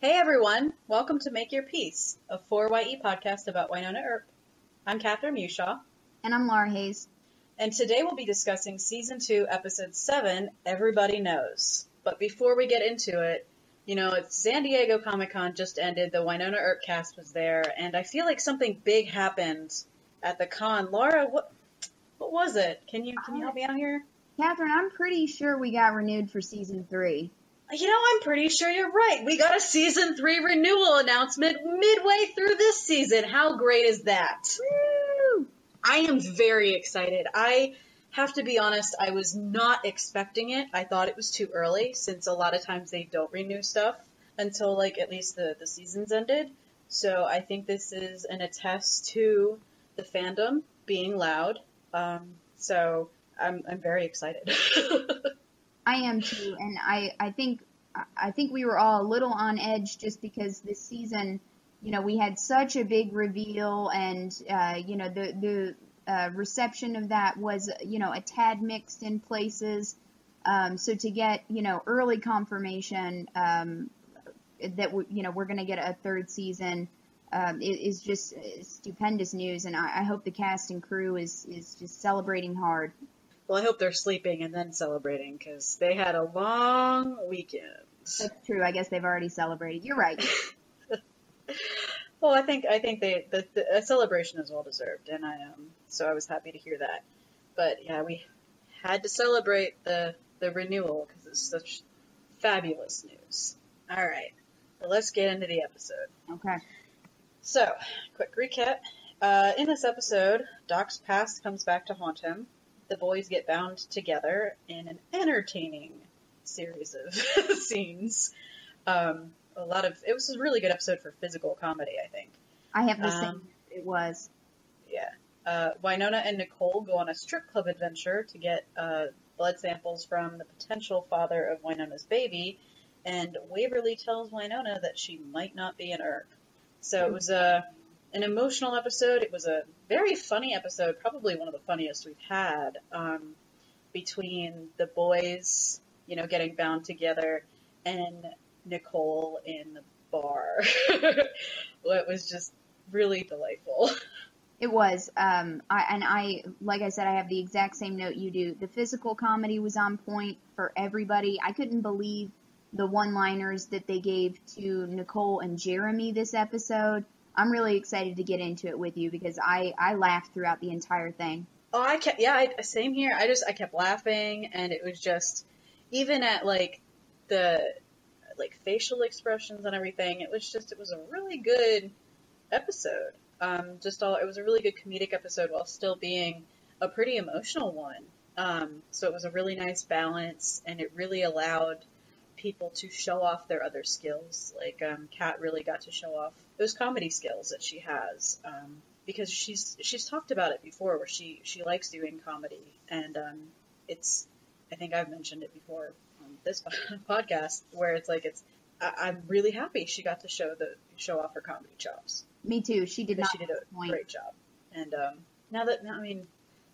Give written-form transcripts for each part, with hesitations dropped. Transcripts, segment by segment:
Hey everyone, welcome to Make Your Peace, a 4YE podcast about Wynonna Earp. I'm Catherine Meushaw. And I'm Lara Hayes. And today we'll be discussing Season 2, Episode 7, Everybody Knows. But before we get into it, it's San Diego Comic-Con just ended, the Wynonna Earp cast was there, and I feel like something big happened at the con. Lara, what was it? Can you help me out here? Catherine, I'm pretty sure we got renewed for Season 3. I'm pretty sure you're right. We got a Season 3 renewal announcement midway through this season. How great is that? Woo! I am very excited. I have to be honest, I was not expecting it. I thought it was too early, since a lot of times they don't renew stuff until, at least the season's ended. So I think this is an attest to the fandom being loud. So I'm very excited. I am too, and I think we were all a little on edge just because this season, we had such a big reveal, and the reception of that was a tad mixed in places. So to get early confirmation that we're going to get a third season is just stupendous news, and I hope the cast and crew is just celebrating hard. Well, I hope they're sleeping and then celebrating, because they had a long weekend. That's true. I guess they've already celebrated. You're right. Well, I think the celebration is well deserved, and so I was happy to hear that. But yeah, we had to celebrate the renewal because it's such fabulous news. All right, well, let's get into the episode. Okay. So, quick recap. In this episode, Doc's past comes back to haunt him. The boys get bound together in an entertaining series of scenes. It was a really good episode for physical comedy, I think. I have the same. It was. Yeah. Wynonna and Nicole go on a strip club adventure to get blood samples from the potential father of Wynonna's baby, and Waverly tells Wynonna that she might not be an Earp. So it was an emotional episode. It was a very funny episode, probably one of the funniest we've had, between the boys, getting bound together, and Nicole in the bar. It was just really delightful. It was. I like I said, I have the exact same note you do. The physical comedy was on point for everybody. I couldn't believe the one-liners that they gave to Nicole and Jeremy this episode. I'm really excited to get into it with you because I laughed throughout the entire thing. Oh, same here. I kept laughing, and it was just, even at the facial expressions and everything, it was a really good episode. It was a really good comedic episode while still being a pretty emotional one. So it was a really nice balance, and it really allowed people to show off their other skills. Kat really got to show off those comedy skills that she has, because she's talked about it before, where she likes doing comedy, and I think I've mentioned it before on this podcast, where I'm really happy she got to show off her comedy chops. Me too. She did a great job. And now that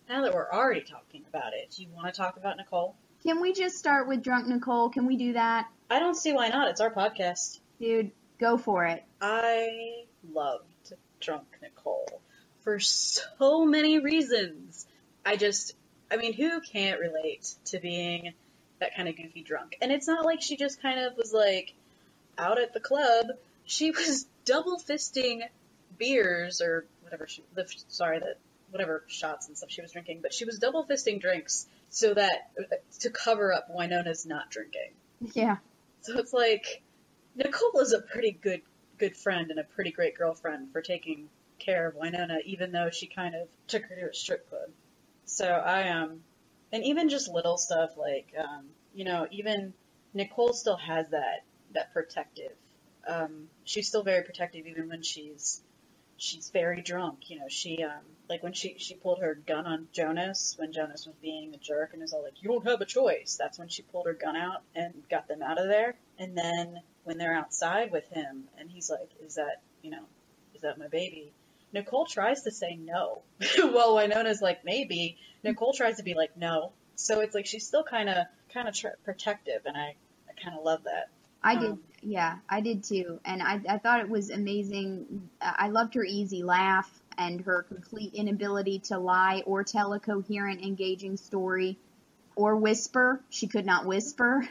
we're already talking about it, do you want to talk about Nicole? Can we just start with Drunk Nicole? Can we do that? I don't see why not. It's our podcast. Dude, go for it. I loved Drunk Nicole for so many reasons. Who can't relate to being that kind of goofy drunk? And it's not like she just kind of was out at the club. She was double fisting beers or whatever shots and stuff she was drinking, but she was double fisting drinks so that to cover up Wynonna's not drinking. Yeah. So it's Nicole is a pretty good friend and a pretty great girlfriend for taking care of Wynonna, even though she kind of took her to a strip club. So and even just little stuff even Nicole still has that protective. She's still very protective even when she's very drunk. She when she pulled her gun on Jonas when Jonas was being a jerk and was all you don't have a choice. That's when she pulled her gun out and got them out of there. And then when they're outside with him and he's is that my baby? Nicole tries to say no. Well, Wynonna's maybe. Nicole tries to be no. So it's she's still kind of protective, and I kind of love that. I did, Um, yeah, I did too. And I thought it was amazing. I loved her easy laugh and her complete inability to lie or tell a coherent, engaging story or whisper. She could not whisper.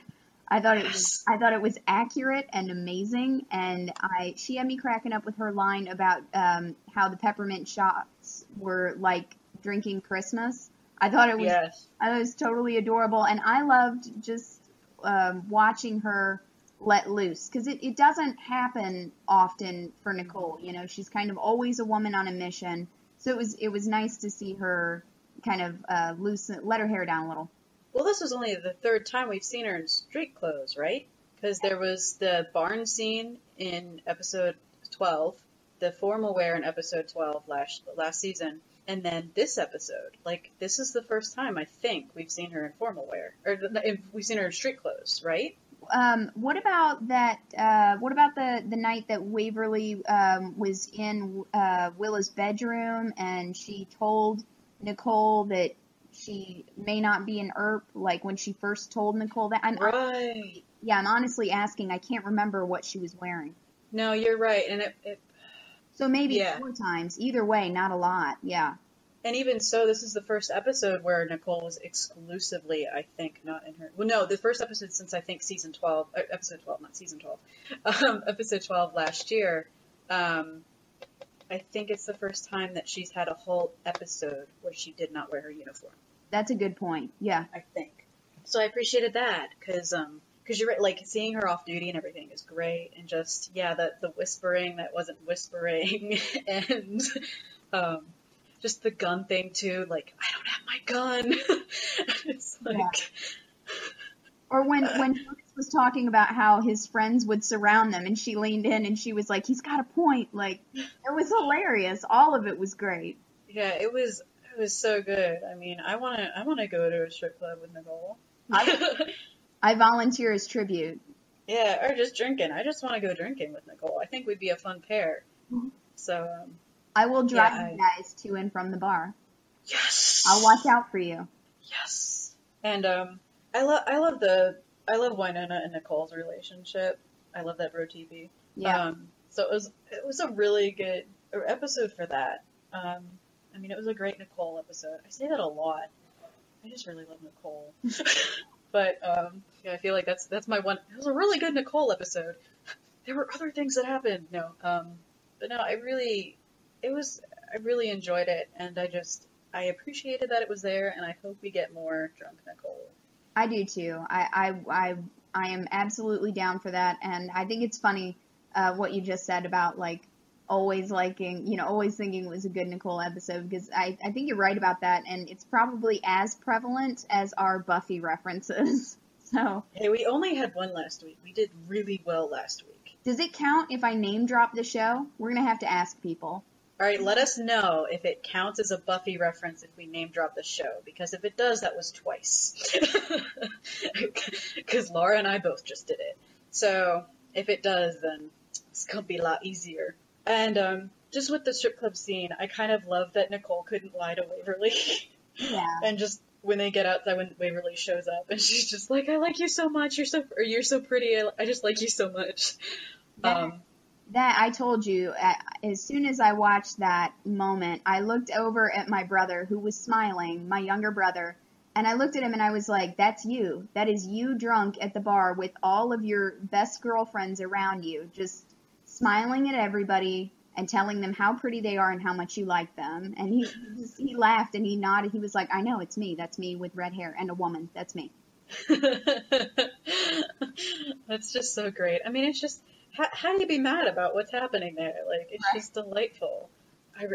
yes. I thought it was accurate and amazing. And she had me cracking up with her line about, how the peppermint shots were like drinking Christmas. Yes. I thought it was totally adorable. And I loved just, watching her let loose, because it doesn't happen often for Nicole. You know, she's kind of always a woman on a mission. So it was nice to see her kind of, let her hair down a little. Well, this was only the third time we've seen her in street clothes, right? Because there was the barn scene in episode 12, the formal wear in episode 12 last season, and then this episode. Like, this is the first time I think we've seen her in formal wear, or we've seen her in street clothes, right? What about that? What about the night that Waverly, was in, Willa's bedroom, and she told Nicole that she may not be an Earp, like when she first told Nicole that? Right. Yeah, I'm honestly asking. I can't remember what she was wearing. No, you're right, and So maybe yeah. 4 times. Either way, not a lot. Yeah. And even so, this is the first episode where Nicole was exclusively, I think, not in her. Well, no, the first episode since I think season 12, episode 12, not season 12, episode 12 last year. I think it's the first time that she's had a whole episode where she did not wear her uniform. That's a good point. Yeah. I think. So I appreciated that because you're right, like seeing her off duty and everything is great, and just yeah, the whispering that wasn't whispering, and um, just the gun thing too. Like I don't have my gun. It's Yeah. like Or when Jonas was talking about how his friends would surround them, and she leaned in and she was like, "He's got a point." Like, it was hilarious. All of it was great. yeah, it was so good. I mean, I wanna go to a strip club with Nicole. I I volunteer as tribute. Yeah, or just drinking. I just want to go drinking with Nicole. I think we'd be a fun pair. Mhm. So, I will drive yeah, you guys to and from the bar. yes, I'll watch out for you. yes. And I love Wynonna and Nicole's relationship. I love that bro TV. Yeah. So it was a really good episode for that. I mean, it was a great Nicole episode. I say that a lot. I just really love Nicole. But yeah, I feel like that's my one. It was a really good Nicole episode. There were other things that happened. No, but no, I really enjoyed it, and I appreciated that it was there, and I hope we get more drunk Nicole. I do too. I am absolutely down for that, and I think it's funny, what you just said about like always liking, always thinking it was a good Nicole episode, because I think you're right about that, and it's probably as prevalent as our Buffy references. So, Hey, we only had one last week. We did really well last week. does it count if I name drop the show? We're gonna have to ask people. All right, let us know if it counts as a Buffy reference if we name drop the show, because if it does, that was twice. Because Laura and I both just did it. So if it does, then it's gonna be a lot easier. And just with the strip club scene, I kind of love that Nicole couldn't lie to Waverly. Yeah. And just when they get outside, when Waverly shows up, and she's just like, "I like you so much. You're so pretty. I just like you so much." That I told you, as soon as I watched that moment, I looked over at my brother who was smiling, my younger brother, and I looked at him and I was like, "That's you. That is you drunk at the bar with all of your best girlfriends around you, just smiling at everybody and telling them how pretty they are and how much you like them." And he laughed and he nodded. He was like, "I know, it's me. That's me with red hair and a woman. That's me." That's just so great. I mean, it's just how do you be mad about what's happening there? Like, it's Right. just delightful. I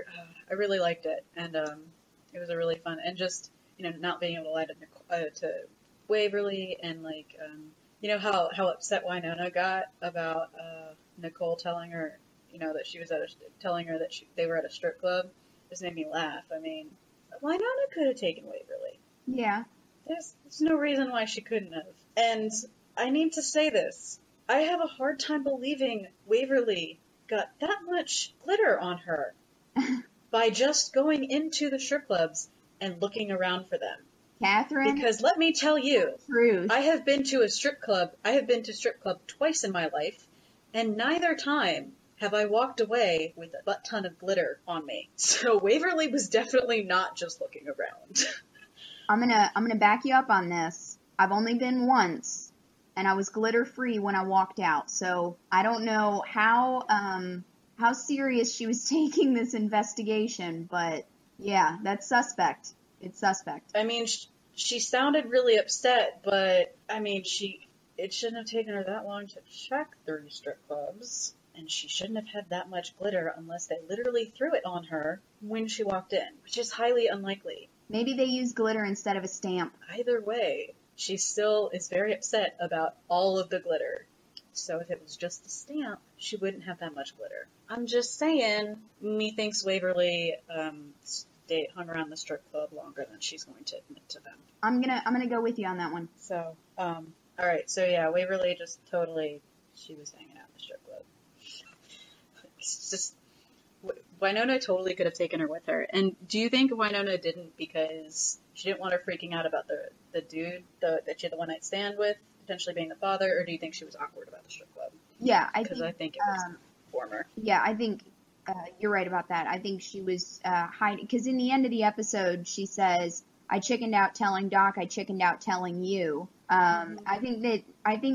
really liked it, and it was a really fun, and just not being able to lie to Waverly, and like how upset Wynonna got about Nicole telling her that she was telling her that they were at a strip club. Just made me laugh. I mean, Wynonna could have taken Waverly. Yeah. There's no reason why she couldn't have. And I need to say this. I have a hard time believing Waverly got that much glitter on her by just going into the strip clubs and looking around for them. Catherine, Because let me tell you, truth. I have been to strip club twice in my life, and neither time have I walked away with a butt ton of glitter on me. So Waverly was definitely not just looking around. I'm gonna back you up on this. I've only been once, and I was glitter free when I walked out. So I don't know how serious she was taking this investigation, but yeah, that's suspect. It's suspect. I mean, she sounded really upset, but I mean, it shouldn't have taken her that long to check 3 strip clubs. And she shouldn't have had that much glitter unless they literally threw it on her when she walked in, which is highly unlikely. Maybe they used glitter instead of a stamp. Either way, she still is very upset about all of the glitter. So if it was just a stamp, she wouldn't have that much glitter. I'm just saying, methinks Waverly hung around the strip club longer than she's going to admit to them. I'm gonna go with you on that one. So, alright, so yeah, Waverly just totally, she was hanging out in the strip club. It's just, Wynonna totally could have taken her with her. And do you think Wynonna didn't because she didn't want her freaking out about the dude that she had the one night stand with, potentially being the father, or do you think she was awkward about the strip club? Yeah, Because I think it was the former. Yeah, I think you're right about that. I think she was hiding, because in the end of the episode, she says, "I chickened out telling Doc. I chickened out telling you." I think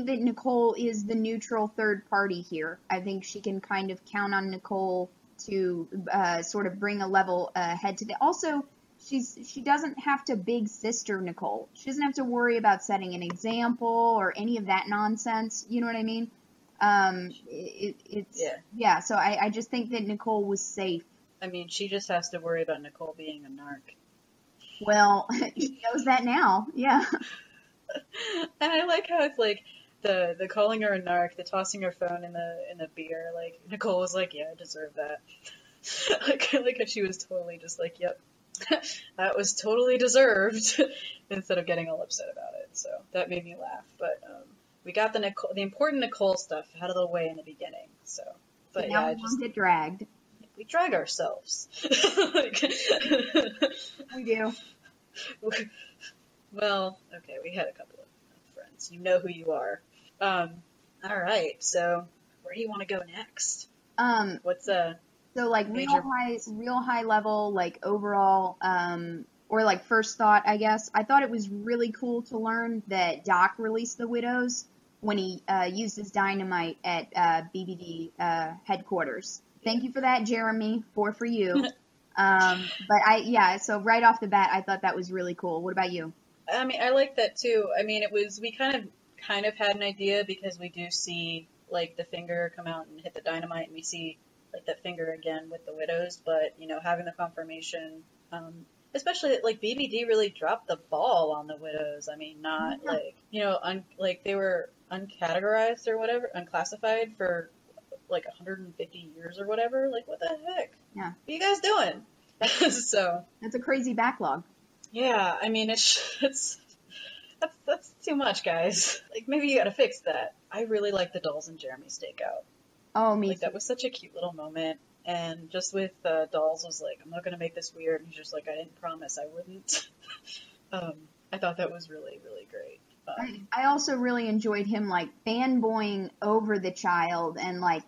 that Nicole is the neutral third party here. I think she can kind of count on Nicole to sort of bring a level head to the. Also, she doesn't have to big sister Nicole. She doesn't have to worry about setting an example or any of that nonsense. You know what I mean? Yeah. So I just think that Nicole was safe. I mean, she just has to worry about Nicole being a narc. Well, she knows that now. Yeah. And I like how it's like the calling her a narc, the tossing her phone in the beer. Like Nicole was like, "Yeah, I deserve that." like how she was totally just like, "Yep, that was totally deserved," instead of getting all upset about it. So that made me laugh. But we got the important Nicole stuff out of the way in the beginning. So, but so now yeah, we won't get dragged. We drag ourselves. We do. Well, okay, we had a couple of friends. You know who you are. All right. So, where do you want to go next? What's so like major... real high level, like overall, or like first thought, I guess. I thought it was really cool to learn that Doc released the widows when he used his dynamite at BBD headquarters. Thank you for that, Jeremy. 4 for you. So right off the bat, I thought that was really cool. What about you? I mean, I like that too. I mean, we kind of had an idea because we do see like the finger come out and hit the dynamite, and we see like that finger again with the widows. But having the confirmation, especially that like BBD really dropped the ball on the widows. I mean, not like they were uncategorized or whatever, unclassified for like 150 years or whatever. Like, what the heck? Yeah. What are you guys doing? So that's a crazy backlog. Yeah, I mean, that's too much, guys. Like, maybe you gotta fix that. I really like the Dolls and Jeremy stakeout. Oh, me too. That was such a cute little moment. And just with Dolls was like, I'm not gonna make this weird. And he's just like, I didn't promise I wouldn't. I thought that was really, really great. I also really enjoyed him like fanboying over the child and like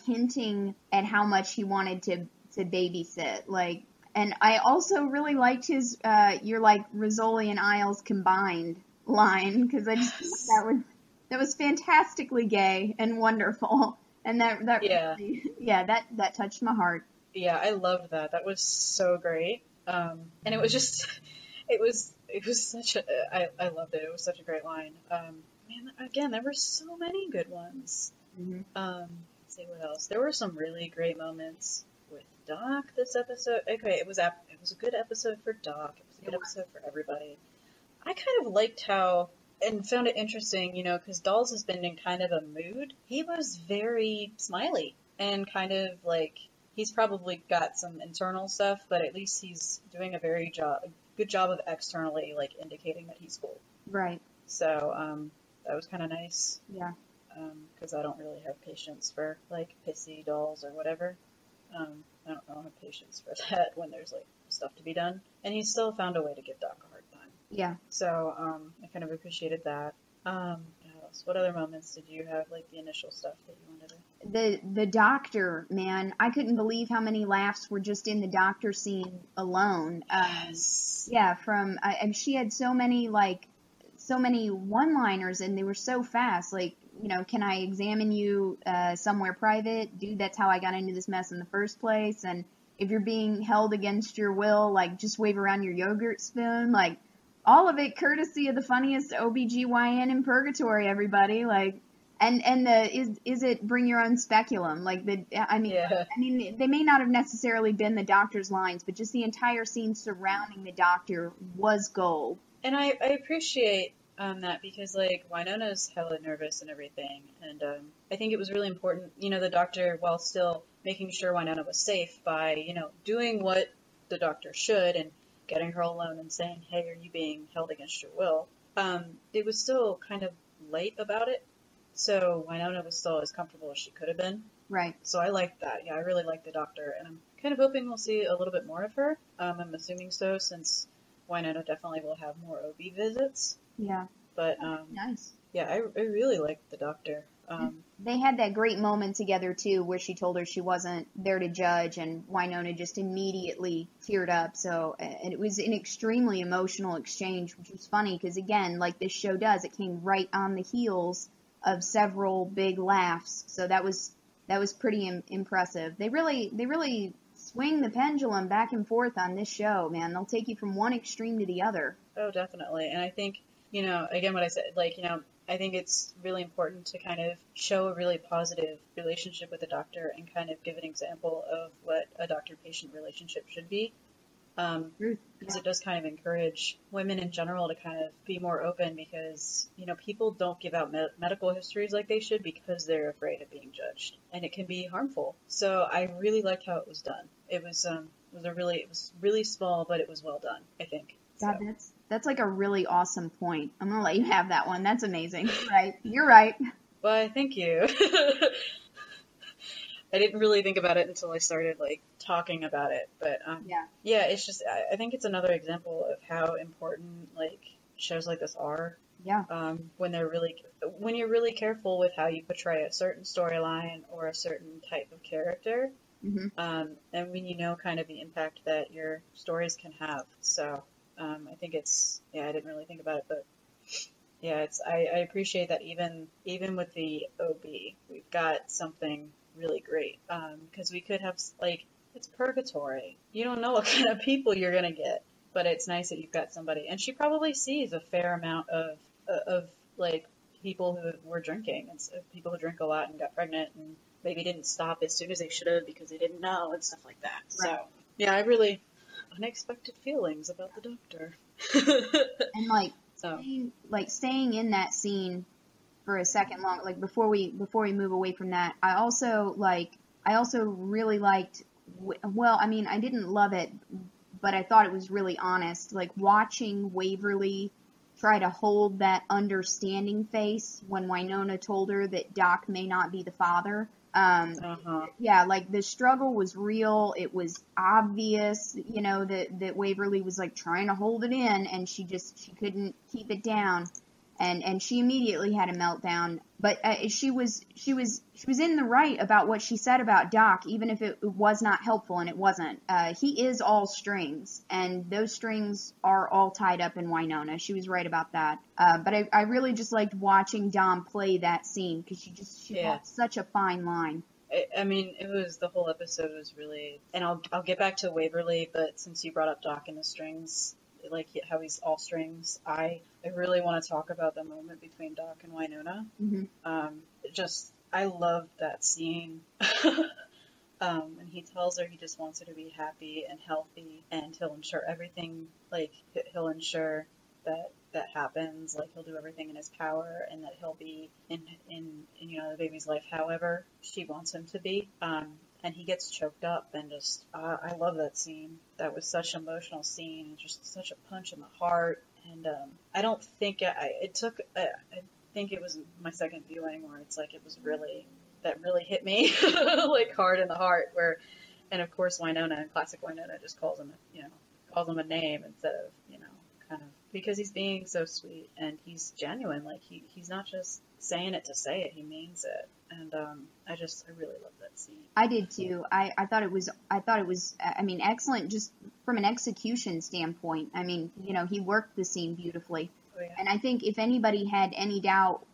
hinting at how much he wanted to babysit. Like, and I also really liked his you're like Rizzoli and Isles combined line, because I just that was fantastically gay and wonderful, and that that touched my heart. Yeah, I loved that. That was so great. And it was just it was such a I loved it. It was such a great line. Man, again, there were so many good ones. Mm-hmm. Let's see what else. There were some really great moments with Doc this episode. Okay, it was a good episode for Doc. It was a good episode for everybody. I kind of liked how, and found it interesting, because Dolls has been in kind of a mood. He was very smiley and kind of like, he's probably got some internal stuff, but at least he's doing a good job of externally like indicating that he's cool. Right. So that was kind of nice. Yeah. Because I don't really have patience for like pissy dolls or whatever. I don't have patience for that when there's like stuff to be done. And he still found a way to give Doc a hard time. Yeah. So, I kind of appreciated that. What else? What other moments did you have, like the initial stuff that you wanted to? The doctor, man, I couldn't believe how many laughs were just in the doctor scene alone. Yes. Yeah, and she had so many one-liners, and they were so fast. Like, can I examine you somewhere private? Dude, that's how I got into this mess in the first place. And if you're being held against your will, like, just wave around your yogurt spoon. Like, all of it courtesy of the funniest OBGYN in purgatory, everybody. Like, and is it bring your own speculum? Like, Yeah. I mean, they may not have necessarily been the doctor's lines, but just the entire scene surrounding the doctor was gold. And I appreciate that because, like, Wynona's hella nervous and everything, and I think it was really important, the doctor, while still making sure Wynonna was safe by, doing what the doctor should and getting her alone and saying, hey, are you being held against your will? It was still kind of light about it, so Wynonna was still as comfortable as she could have been. Right. So I liked that. Yeah, I really liked the doctor, and I'm kind of hoping we'll see a little bit more of her. I'm assuming so, since Wynonna definitely will have more OB visits. Yeah. But, nice. Yeah, I really liked the doctor. They had that great moment together, too, where she told her she wasn't there to judge, and Wynonna just immediately teared up. So, and it was an extremely emotional exchange, which was funny, because again, like this show does, it came right on the heels of several big laughs. So that was pretty impressive. They really swing the pendulum back and forth on this show, man. They'll take you from one extreme to the other. Oh, definitely. And I think, again, what I said, like, I think it's really important to kind of show a really positive relationship with the doctor and kind of give an example of what a doctor-patient relationship should be. Because it does kind of encourage women in general to kind of be more open because, people don't give out medical histories like they should because they're afraid of being judged. And it can be harmful. So I really liked how it was done. It was really small, but it was well done, I think. God, that's like a really awesome point. I'm gonna let you have that one. That's amazing. Right. You're right. Well, thank you. I didn't really think about it until I started, like, talking about it. But, yeah, it's just, I think it's another example of how important, like, shows like this are. Yeah. When you're really careful with how you portray a certain storyline or a certain type of character. Mm-hmm. And when you know kind of the impact that your stories can have. So, I think I didn't really think about it, but yeah, I appreciate that even with the OB, we've got something really great. Because we could have, like, it's purgatory. You don't know what kind of people you're gonna get, but it's nice that you've got somebody. And she probably sees a fair amount of like, people who were drinking, and people who drink a lot and got pregnant and maybe didn't stop as soon as they should have because they didn't know and stuff like that. Right. So, yeah, I really unexpected feelings about the doctor. And staying in that scene for a second long, like before we move away from that, I also really liked, well, I mean, I didn't love it, but I thought it was really honest, like watching Waverly try to hold that understanding face when Wynonna told her that Doc may not be the father. Yeah, like the struggle was real. It was obvious, that Waverly was like trying to hold it in, and she couldn't keep it down, and she immediately had a meltdown. But she was in the right about what she said about Doc, even if it was not helpful, and it wasn't. He is all strings, and those strings are all tied up in Wynonna. She was right about that. But I really just liked watching Dom play that scene because she had such a fine line. I mean, the whole episode was really, and I'll get back to Waverly, but since you brought up Doc and the strings, like how he's all strings, I really want to talk about the moment between Doc and Wynonna. Mm-hmm. I love that scene. And he tells her he just wants her to be happy and healthy, and he'll ensure everything, like, he'll ensure that happens, like, he'll do everything in his power, and that he'll be in the baby's life however she wants him to be. And he gets choked up, and just, I love that scene. That was such an emotional scene, and just such a punch in the heart. And I don't think I think it was my second viewing where it's like, that really hit me like hard in the heart, and of course Wynonna, classic Wynonna, just calls him a name instead of, kind of because he's being so sweet and he's genuine. Like he's not just saying it to say it; he means it. And I really love that scene. I did too. I thought it was I mean, excellent just from an execution standpoint. I mean, he worked the scene beautifully. Oh, yeah. And I think if anybody had any doubt,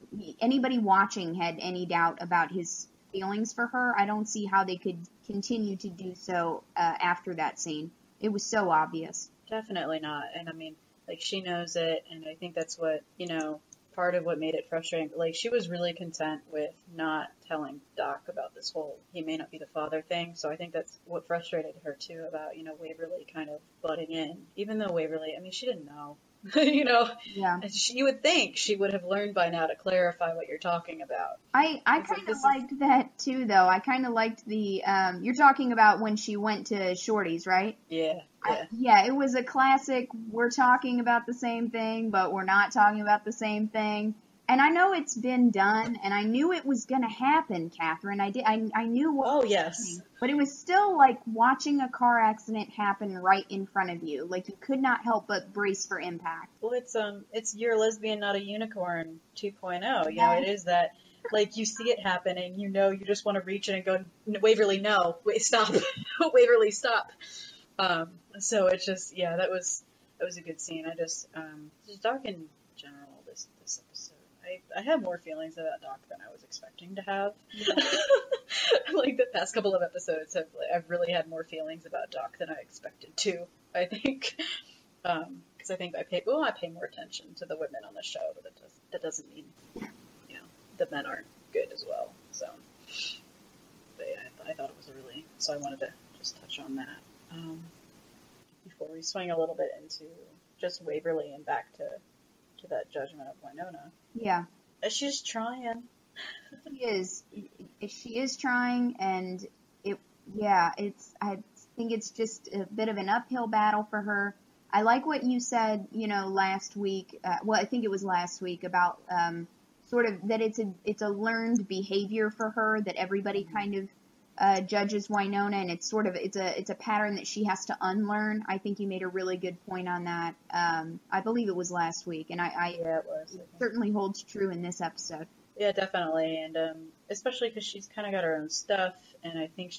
anybody watching had any doubt about his feelings for her, I don't see how they could continue to do so after that scene. It was so obvious. Definitely not. And I mean, like, she knows it, and I think that's what, part of what made it frustrating. Like, she was really content with not telling Doc about this whole he may not be the father thing, so I think that's what frustrated her, too, about, Waverly kind of butting in. Even though Waverly, I mean, she didn't know. Yeah. You would think she would have learned by now to clarify what you're talking about. I kind of liked that too, though. I kind of liked the you're talking about when she went to Shorty's, right? Yeah. Yeah, it was a classic. We're talking about the same thing, but we're not talking about the same thing. And I know it's been done, and I knew it was going to happen, Catherine. I knew what was happening. But it was still like watching a car accident happen right in front of you. Like, you could not help but brace for impact. Well, it's You're a Lesbian, Not a Unicorn 2.0. It is that, like, you see it happen, and you just want to reach in and go, Waverly, no, wait, stop. Waverly, stop. So it's just, that was a good scene. I just Doc in general, this episode. I have more feelings about Doc than I was expecting to have. Like, the past couple of episodes I've really had more feelings about Doc than I expected to, I think. Because I think I pay more attention to the women on the show, but that doesn't mean, the men aren't good as well. So, but yeah, I thought it was so I wanted to just touch on that. Before we swing a little bit into just Waverly and back to that judgment of Wynonna. Yeah. She's trying. She is trying, and I think it's just a bit of an uphill battle for her. I like what you said, last week. I think it was last week about sort of that it's a learned behavior for her, that everybody kind of judges Wynonna, and it's a pattern that she has to unlearn. I think you made a really good point on that. I believe it was last week, and it was. It certainly holds true in this episode. Yeah, definitely, and especially because she's kind of got her own stuff, and I think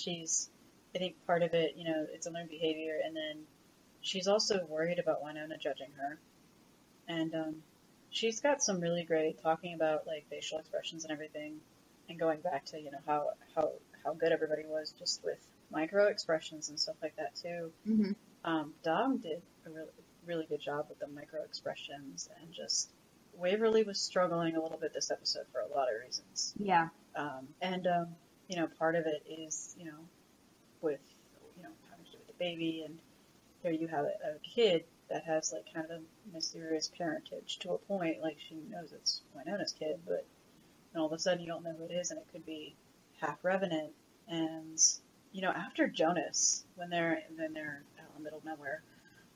part of it, it's a learned behavior, and then she's also worried about Wynonna judging her, and she's got some really great talking about, like, facial expressions and everything, and going back to, how good everybody was just with micro expressions and stuff like that too. Mm-hmm. Dom did a really, really good job with the micro expressions, and just Waverly was struggling a little bit this episode for a lot of reasons. Yeah. Part of it is, with, having to do with the baby, and here you have a kid that has, like, kind of a mysterious parentage to a point. Like, she knows it's Wynonna's kid, but all of a sudden you don't know who it is, and it could be half Revenant. And after Jonas, when they're out in the middle of nowhere,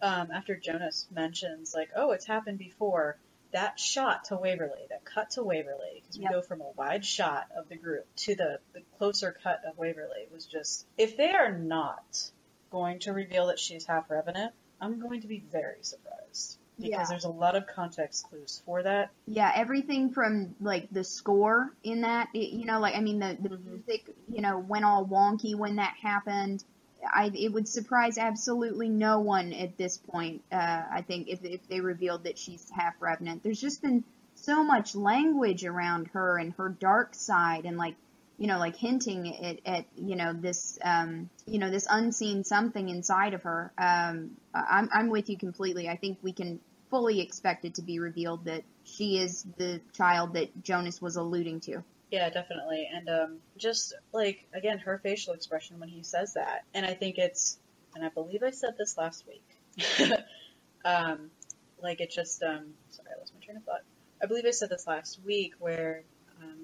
after Jonas mentions, like, oh, it's happened before, that shot to Waverly, that cut to Waverly, because we go from a wide shot of the group to the closer cut of Waverly, was just, if they are not going to reveal that she's half Revenant, I'm going to be very surprised. Because there's a lot of context clues for that. Yeah, everything from, like, the score in that, the music, went all wonky when that happened. It would surprise absolutely no one at this point, I think, if they revealed that she's half Revenant. There's just been so much language around her and her dark side, and, like, hinting at this, this unseen something inside of her. I'm with you completely. I think we can fully expect it to be revealed that she is the child that Jonas was alluding to. Yeah, definitely. And just, like, again, her facial expression when he says that. And I think and I believe I said this last week. Like, it just, sorry, I lost my train of thought. I believe I said this last week, where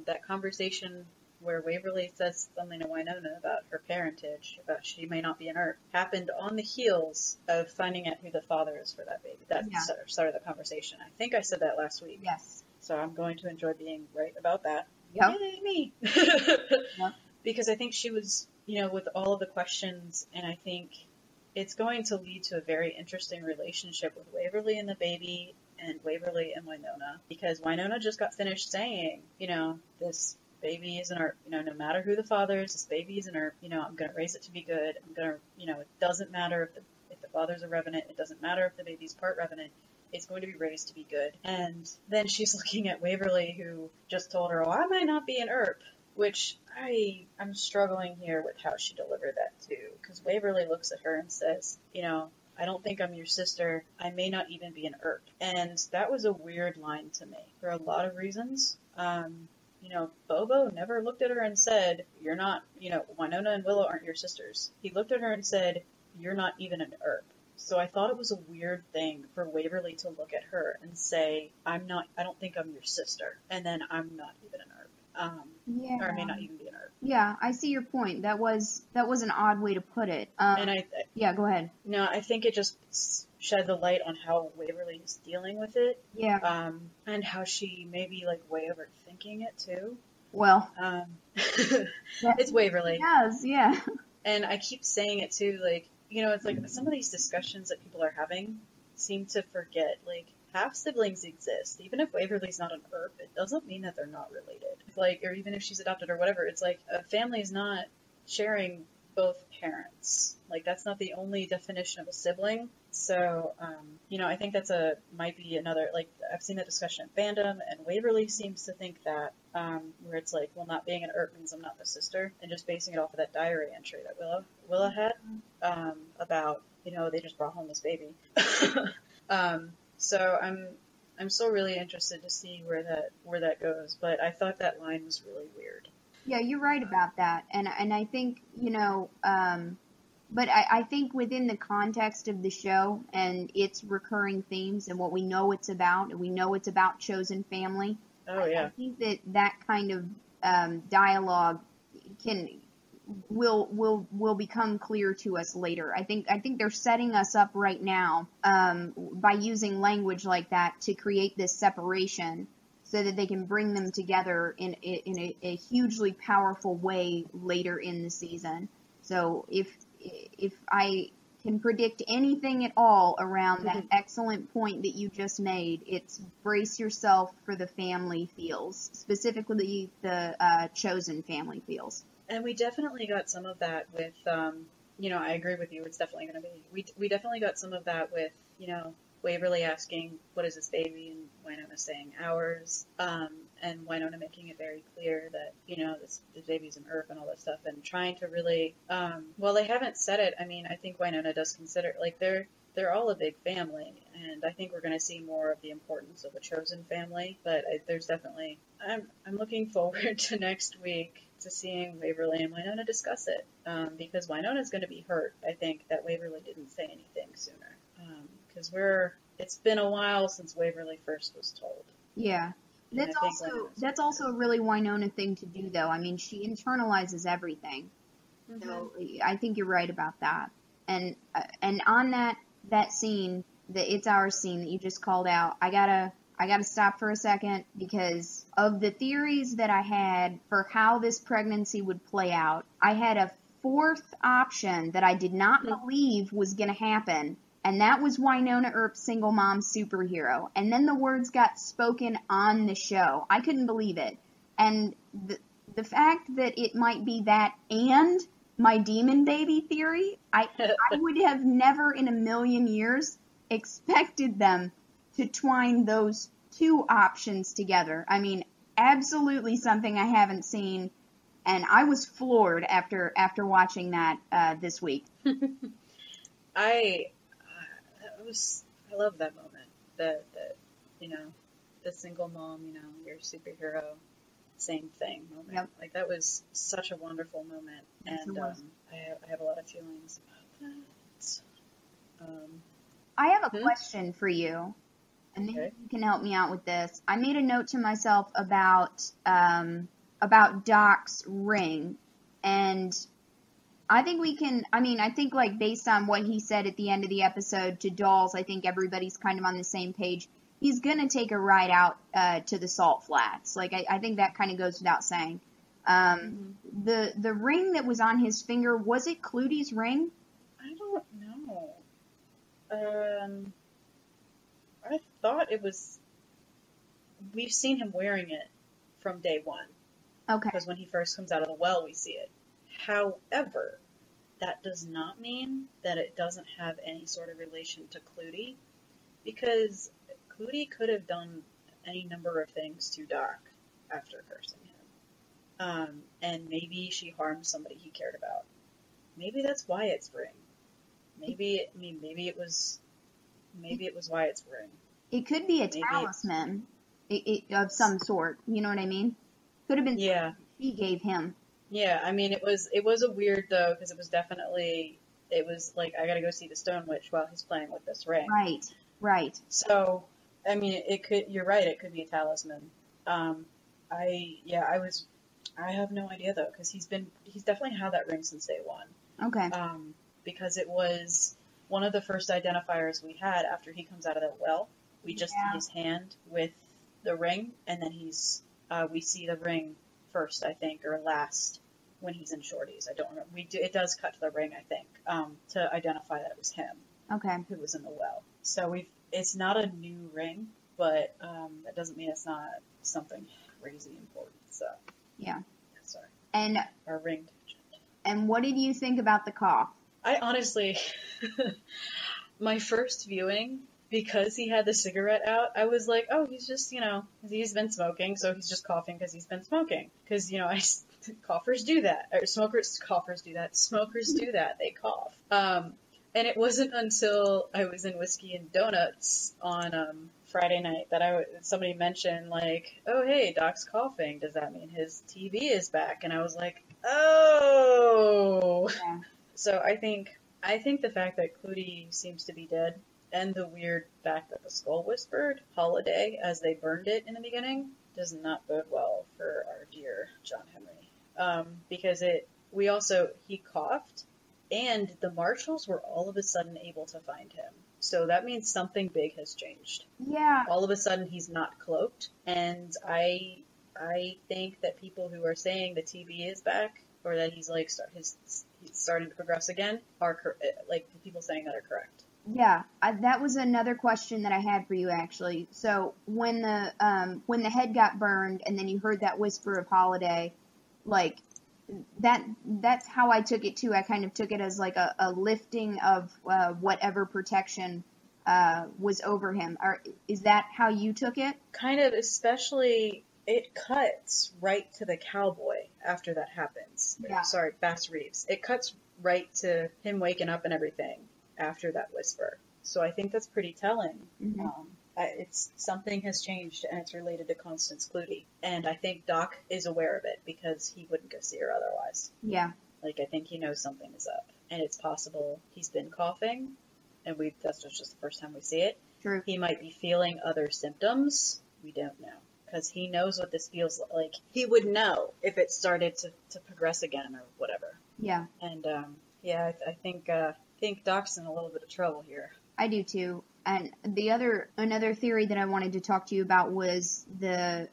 that conversation where Waverly says something to Wynonna about her parentage, about she may not be an Earp, happened on the heels of finding out who the father is for that baby. That started the conversation. I think I said that last week. Yes. So I'm going to enjoy being right about that. Yep. Yay, me! Yep. Because I think she was, with all of the questions, and I think it's going to lead to a very interesting relationship with Waverly and the baby, and Waverly and Wynonna, because Wynonna just got finished saying, this baby is an Earp, no matter who the father is, this baby is an Earp, I'm going to raise it to be good. I'm going to, it doesn't matter if the father's a Revenant, it doesn't matter if the baby's part Revenant, it's going to be raised to be good. And then she's looking at Waverly, who just told her, oh, I might not be an Earp, which I'm struggling here with how she delivered that too, because Waverly looks at her and says, I don't think I'm your sister. I may not even be an Earp. And that was a weird line to me for a lot of reasons. Bobo never looked at her and said, you're not, Wynonna and Willow aren't your sisters. He looked at her and said, you're not even an Earp. So I thought it was a weird thing for Waverly to look at her and say, I don't think I'm your sister. And then I'm not even an Earp. Or I may not even be an Earp. Yeah, I see your point. That was an odd way to put it. Yeah, go ahead. No, I think it just shed the light on how Waverly is dealing with it. Yeah. And how she may be way overthinking it too. Well. It's Waverly. Yes, yeah. And I keep saying it too, it's some of these discussions that people are having seem to forget, half siblings exist. Even if Waverly's not an Earp, it doesn't mean that they're not related. Or even if she's adopted or whatever, it's a family is not sharing both parents. That's not the only definition of a sibling. So, I think might be another, I've seen that discussion in fandom, and Waverly seems to think that, where it's not being an Earp means I'm not the sister, and just basing it off of that diary entry that Willa had, about, they just brought home this baby. So I'm still really interested to see where that goes, but I thought that line was really weird. Yeah, you're right about that, and I think but I think within the context of the show and its recurring themes and what we know it's about, and we know it's about chosen family. Oh yeah. I think that kind of dialogue will become clear to us later. I think they're setting us up right now by using language like that to create this separation, so that they can bring them together in a hugely powerful way later in the season. So if I can predict anything at all around that excellent point that you just made, it's brace yourself for the family feels, specifically the chosen family feels. And we definitely got some of that with, I agree with you. It's definitely going to be. We definitely got some of that with, Waverly asking, what is this baby? And Wynonna saying ours. And Wynonna making it very clear that, this baby's an Earp and all that stuff. And trying to really, well, they haven't said it. I mean, I think Wynonna does consider, they're all a big family. And I think we're going to see more of the importance of a chosen family. But there's definitely, I'm looking forward to next week to seeing Waverly and Wynonna discuss it. Because Wynonna's going to be hurt, I think, that Waverly didn't say anything sooner. Because it's been a while since Waverly first was told. Yeah. That's also a really Wynonna thing to do, though. I mean, she internalizes everything. Mm-hmm. So I think you're right about that. And on that scene, the It's Our scene that you just called out, I gotta stop for a second, because of the theories that I had for how this pregnancy would play out, I had a fourth option that I did not believe was gonna happen. And that was Wynonna Earp, single mom superhero. And then the words got spoken on the show. I couldn't believe it. And the fact that it might be that and my demon baby theory, I would have never in a million years expected them to twine those two options together. I mean, absolutely something I haven't seen. And I was floored after watching that this week. I love that moment. That the single mom, your superhero, same thing moment. Yep. That was such a wonderful moment, yes, and I have a lot of feelings about that. I have a question for you, and maybe you can help me out with this. I made a note to myself about Doc's ring, and I think based on what he said at the end of the episode to Dolls, I think everybody's kind of on the same page. He's gonna take a ride out to the Salt Flats. I think that kind of goes without saying. The ring that was on his finger, was it Clutie's ring? I don't know. I thought it was, we've seen him wearing it from day one. Okay. Because when he first comes out of the well, we see it. However, that does not mean that it doesn't have any sort of relation to Clootie, because Clootie could have done any number of things to Doc after cursing him. And maybe she harmed somebody he cared about. Maybe that's Wyatt's ring. Maybe it was Wyatt's ring. It could be a talisman of some sort. You know what I mean? Could have been something she gave him. Yeah, I mean, it was a weird, though, because it was like, I gotta go see the Stone Witch while he's playing with this ring. Right. So, I mean, you're right, it could be a talisman. I have no idea, though, because he's definitely had that ring since day one. Okay. Because it was one of the first identifiers we had after he comes out of the well. We just see his hand with the ring, and then we see the ring first, I think, or last when he's in Shorty's. I don't remember. It does cut to the ring, I think, to identify that it was him. Okay. Who was in the well. So it's not a new ring, but that doesn't mean it's not something crazy important. So yeah. Sorry. And our ring tangent. And what did you think about the cough? I honestly, my first viewing, because he had the cigarette out, I was like, oh, he's just, he's been smoking, so he's just coughing because he's been smoking. Because, coughers do that. Or coughers do that. Smokers do that. They cough. And it wasn't until I was in Whiskey and Donuts on Friday night that somebody mentioned, like, oh, hey, Doc's coughing. Does that mean his TV is back? And I was like, oh. Yeah. So I think the fact that Clootie seems to be dead, and the weird fact that the skull whispered Holiday as they burned it in the beginning, does not bode well for our dear John Henry. Because he coughed, and the marshals were all of a sudden able to find him. So that means something big has changed. Yeah. All of a sudden he's not cloaked, and I think that people who are saying the TV is back, or that he's he's starting to progress again, are the people saying that are correct. Yeah, that was another question that I had for you, actually. So when the head got burned, and then you heard that whisper of Holiday, that's how I took it too. I kind of took it as like a lifting of whatever protection was over him. Is that how you took it? Kind of, especially it cuts right to the cowboy after that happens. Yeah. Sorry, Bass Reeves. It cuts right to him waking up and everything after that whisper. So I think that's pretty telling. Mm-hmm. It's something has changed, and it's related to Constance Clootie. And I think Doc is aware of it, because he wouldn't go see her otherwise. Yeah. I think he knows something is up. And it's possible he's been coughing, and that's just the first time we see it. True. He might be feeling other symptoms. We don't know. Because he knows what this feels like. He would know if it started to progress again or whatever. Yeah. And, I think Doc's in a little bit of trouble here. I do too. And another theory that I wanted to talk to you about was the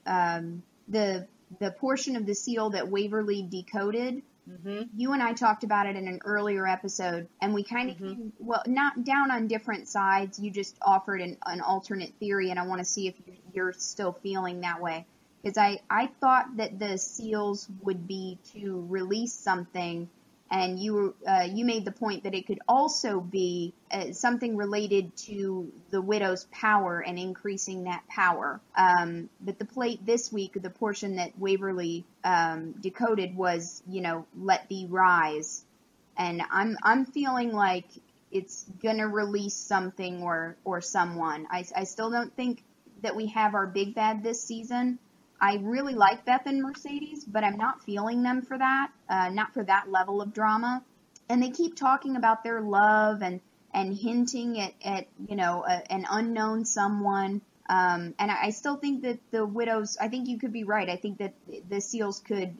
portion of the seal that Waverly decoded. Mm-hmm. You and I talked about it in an earlier episode, and we kind of came, not down on different sides. You just offered an alternate theory, and I want to see if you're still feeling that way. Because I thought that the seals would be to release something, and you made the point that it could also be something related to the widow's power and increasing that power. But the plate this week, the portion that Waverly decoded was, let thee rise, and I'm feeling like it's gonna release something or someone. I still don't think that we have our big bad this season. I really like Beth and Mercedes, but I'm not feeling them for that, not for that level of drama. And they keep talking about their love and hinting at an unknown someone. And I still think that the widows, I think you could be right. I think that the seals could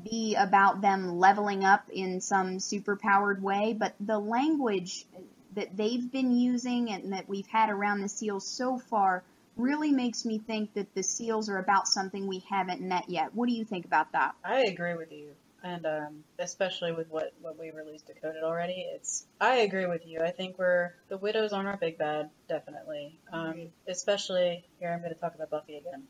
be about them leveling up in some superpowered way, but the language that they've been using and that we've had around the seals so far really makes me think that the seals are about something we haven't met yet. What do you think about that? I agree with you. And especially with what we released decoded already, I agree with you. I think the widows aren't our big bad, definitely. Especially here, I'm going to talk about Buffy again.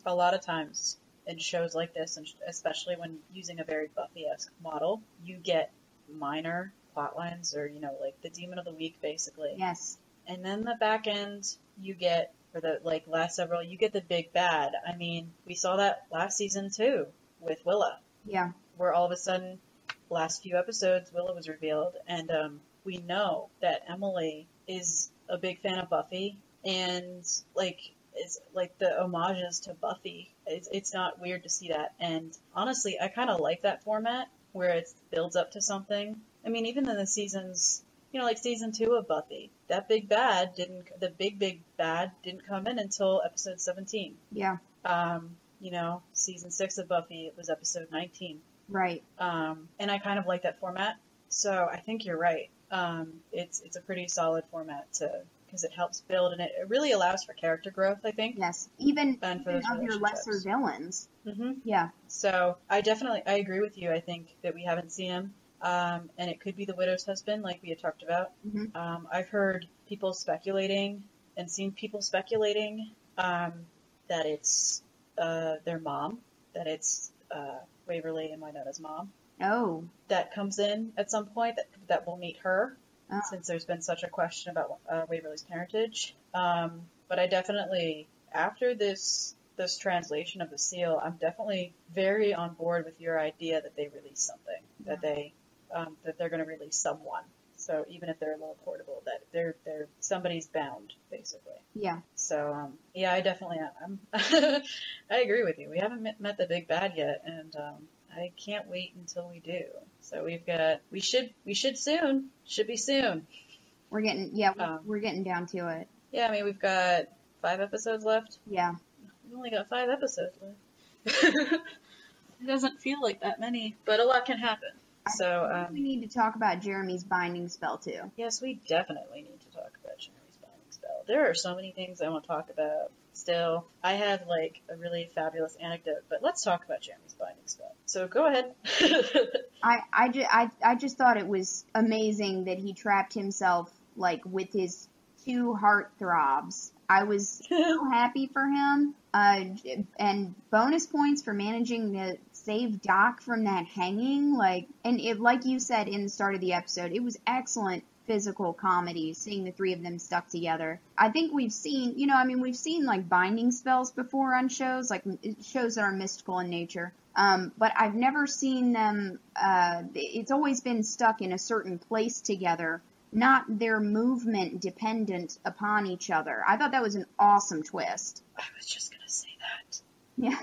A lot of times in shows like this, and especially when using a very Buffy-esque model, you get minor plot lines, or like the demon of the week, basically. Yes. And then the back end, you get, for the last several, you get the big bad. I mean, we saw that last season too with Willa. Yeah. Where all of a sudden, last few episodes, Willa was revealed, and we know that Emily is a big fan of Buffy, and it's like the homages to Buffy. It's not weird to see that, and honestly, I kind of like that format where it builds up to something. I mean, even in the seasons, like season 2 of Buffy, the big bad didn't come in until episode 17. Yeah. Season 6 of Buffy, it was episode 19. Right. And I kind of like that format, so I think you're right. It's a pretty solid format because it helps build, and it really allows for character growth, I think. Yes, even of your lesser villains. Mm-hmm. Yeah. So I agree with you. I think that we haven't seen him, and it could be the widow's husband, like we had talked about. Mm-hmm. I've heard people speculating and seen people speculating that it's their mom, that it's Waverly and Wynona's mom. Oh. That comes in at some point, that will meet her, since there's been such a question about Waverly's parentage. But I definitely, after this translation of the seal, I'm definitely very on board with your idea that they release something, that they're going to release someone. So even if they're a little portable, that they're somebody's bound, basically. Yeah. So I definitely am. I agree with you. We haven't met the big bad yet, and I can't wait until we do. So we should soon. Should be soon. We're getting down to it. Yeah, I mean, we've got 5 episodes left. Yeah. We've only got 5 episodes left. It doesn't feel like that many, but a lot can happen. So we need to talk about Jeremy's binding spell too. Yes, we definitely need to talk about Jeremy's binding spell. There are so many things I want to talk about still. I have a really fabulous anecdote, but let's talk about Jeremy's binding spell. So go ahead. I just thought it was amazing that he trapped himself with his 2 heartthrobs. I was so happy for him. And bonus points for managing to save Doc from that hanging. And it, like you said in the start of the episode, it was excellent physical comedy, seeing the 3 of them stuck together. I think we've seen, we've seen binding spells before on shows, shows that are mystical in nature. But I've never seen them, it's always been stuck in a certain place together, not their movement dependent upon each other. I thought that was an awesome twist. I was just going to say that. Yeah.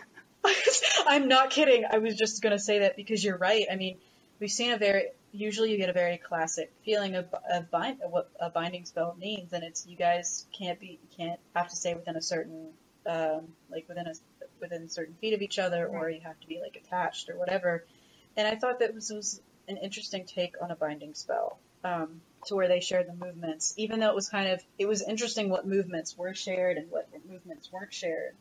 I'm not kidding. I was just going to say that because you're right. I mean, we've seen usually you get a very classic feeling of what a binding spell means, and it's you guys can't have to stay within a certain, within certain feet of each other, or you have to be attached or whatever. And I thought that was an interesting take on a binding spell. To where they shared the movements, even though it was interesting what movements were shared and what movements weren't shared,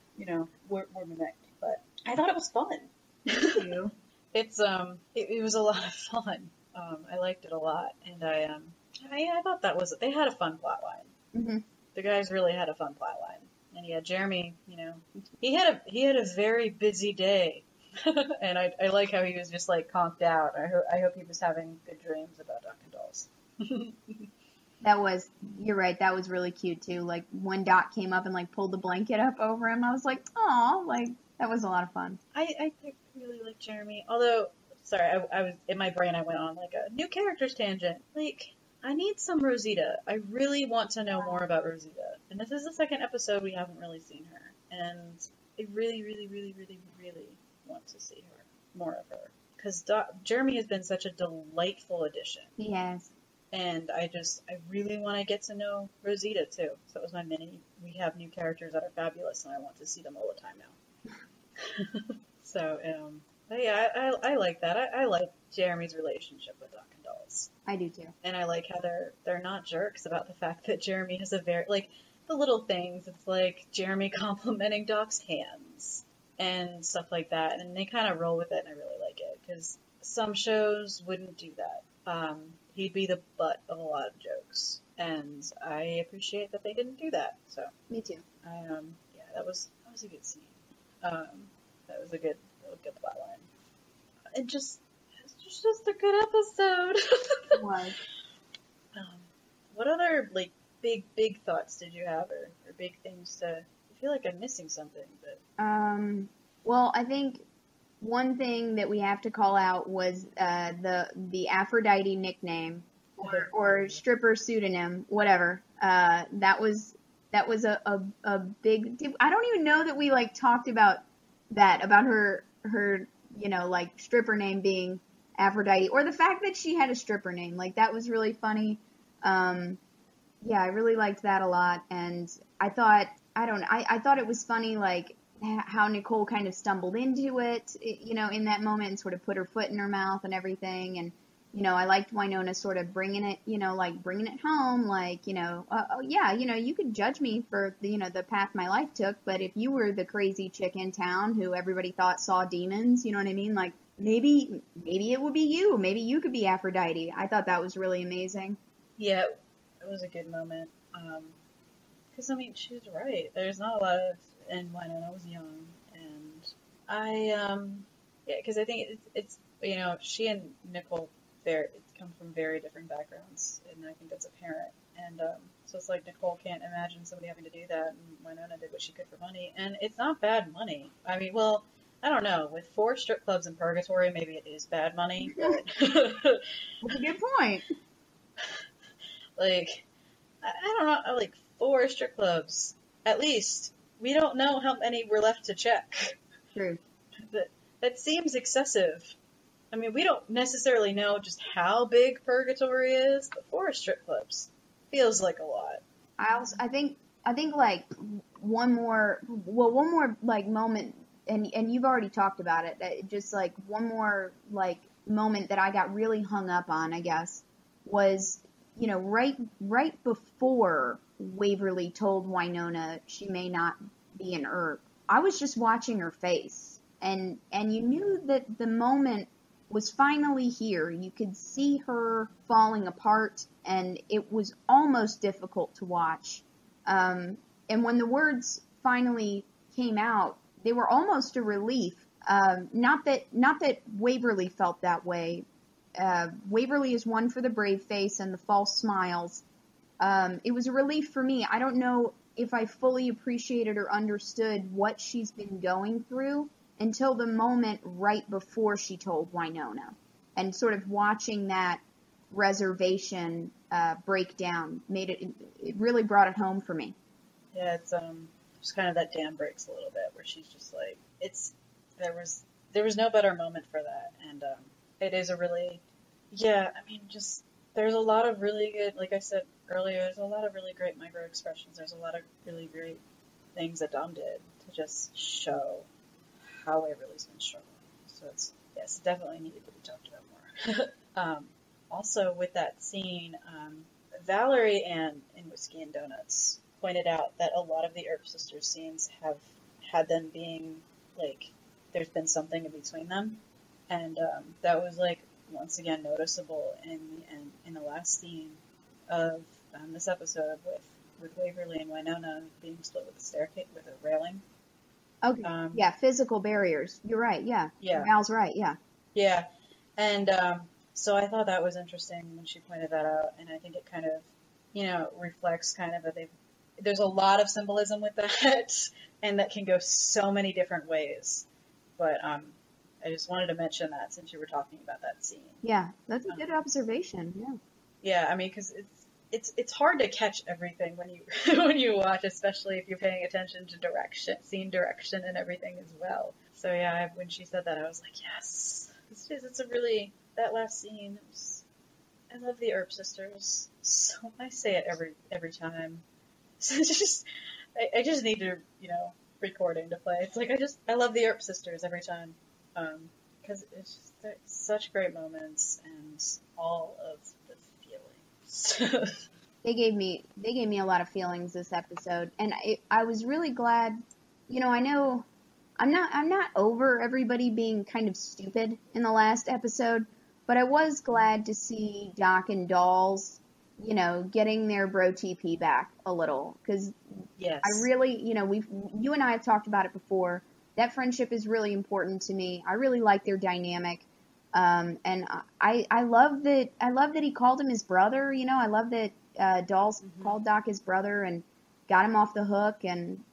were mimicked. But I thought it was fun. Thank you. It was a lot of fun. I liked it a lot, and I thought they had a fun plot line. Mm-hmm. The guys really had a fun plot line, and yeah, Jeremy, he had a very busy day, and I like how he was just conked out. I hope he was having good dreams about Doc and Dolls. You're right, that was really cute too. When Doc came up and pulled the blanket up over him, I was like, aw, that was a lot of fun. I really like Jeremy, although, sorry, I was, in my brain I went on a new characters tangent. I need some Rosita. I really want to know more about Rosita. And this is the 2nd episode we haven't really seen her. And I really, really, really, really, really want to see her, more of her. Because Jeremy has been such a delightful addition. Yes. And I really want to get to know Rosita, too. So that was my mini. We have new characters that are fabulous, and I want to see them all the time now. So, but yeah, I like that. I like Jeremy's relationship with Doc and Dolls. I do, too. And I like how they're not jerks about the fact that Jeremy has a very, the little things. It's Jeremy complimenting Doc's hands and stuff like that. And they kind of roll with it, and I really like it. because some shows wouldn't do that. He'd be the butt of a lot of jokes, and I appreciate that they didn't do that. So Me too. Yeah, that was a good scene. That was a good plot line. And it's just a good episode. It was. What other like big thoughts did you have, or big things to? I feel like I'm missing something, but Well, I think one thing that we have to call out was the Aphrodite nickname or stripper pseudonym, whatever. That was a big. I don't even know that we like talked about that, about her like stripper name being Aphrodite, or the fact that she had a stripper name. Like, that was really funny. Yeah, I really liked that a lot, and I thought it was funny, like, how Nicole kind of stumbled into it, in that moment, and sort of put her foot in her mouth and everything. And, I liked Wynonna sort of bringing it home, like, oh yeah, you could judge me for the path my life took, but if you were the crazy chick in town who everybody thought saw demons, you know what I mean? Like, maybe it would be you. Maybe you could be Aphrodite. I thought that was really amazing. Yeah, it was a good moment. Because I mean, she was right. There's not a lot of, and Wynonna was young, and yeah, because I think it's she and Nicole come from very different backgrounds, and I think that's apparent. And so it's like Nicole can't imagine somebody having to do that, and Wynonna did what she could for money, and it's not bad money. I mean, well, I don't know. With 4 strip clubs in Purgatory, maybe it is bad money, but That's a good point. like, I don't know, like 4 strip clubs, at least. We don't know how many were left to check. True. That seems excessive. I mean, we don't necessarily know just how big Purgatory is, but 4 strip clubs feels like a lot. I think like one more like moment, and you've already talked about it. Just like one more like moment that I got really hung up on, I guess, was right before Waverly told Wynonna she may not be an Earp. I was just watching her face, and you knew that the moment was finally here. You could see her falling apart, and it was almost difficult to watch. And when the words finally came out, they were almost a relief. Not that Waverly felt that way. Waverly is one for the brave face and the false smiles. It was a relief for me. I don't know if I fully appreciated or understood what she's been going through until the moment right before she told Wynonna. And sort of watching that reservation break down it really brought it home for me. Yeah, it's just kind of that dam breaks a little bit, where she's just like, there was no better moment for that, and it is a really, yeah, I mean, just, there's a lot of really good, like I said earlier, there's a lot of really great micro expressions. There's a lot of really great things that Dom did to just show how Waverly's been struggling. So it definitely needed to be talked about more. Also, with that scene, Valerie in Whiskey and Donuts pointed out that a lot of the Earp sisters scenes have had them being like, there's been something in between them, and that was like once again noticeable in the last scene of this episode with Waverly and Wynonna being split with a staircase with a railing. Okay. Yeah, physical barriers. You're right. Yeah. Yeah. Val's right. Yeah. Yeah, and so I thought that was interesting when she pointed that out, and I think it kind of reflects kind of there's a lot of symbolism with that, and that can go so many different ways. But I just wanted to mention that since you were talking about that scene. Yeah, that's a good observation. Yeah. Yeah, I mean, because it's hard to catch everything when you when you watch, especially if you're paying attention to scene direction, and everything as well. So yeah, when she said that, I was like, yes, it's a really, that last scene. I love the Earp sisters. So I say it every time. So I just need to recording to play. It's like I love the Earp sisters every time, because it's just such great moments and all of the feelings. They gave me a lot of feelings this episode, and I was really glad. I I'm not over everybody being kind of stupid in the last episode, but I was glad to see Doc and Dolls, getting their bro TP back a little, because Yes. I really, you and I have talked about it before. That friendship is really important to me. I really like their dynamic. And I love that he called him his brother, I love that, Dolls called Doc his brother and got him off the hook. And,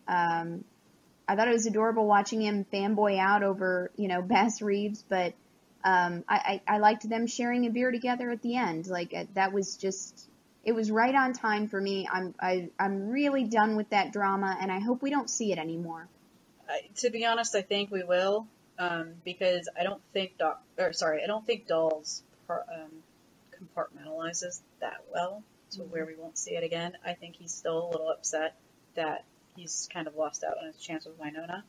I thought it was adorable watching him fanboy out over, Bass Reeves, but, I liked them sharing a beer together at the end. Like, that was just, it was right on time for me. I'm really done with that drama, and I hope we don't see it anymore. To be honest, I think we will, because I don't think Dolls compartmentalizes that well to where we won't see it again. I think he's still a little upset that he's kind of lost out on his chance with Wynonna.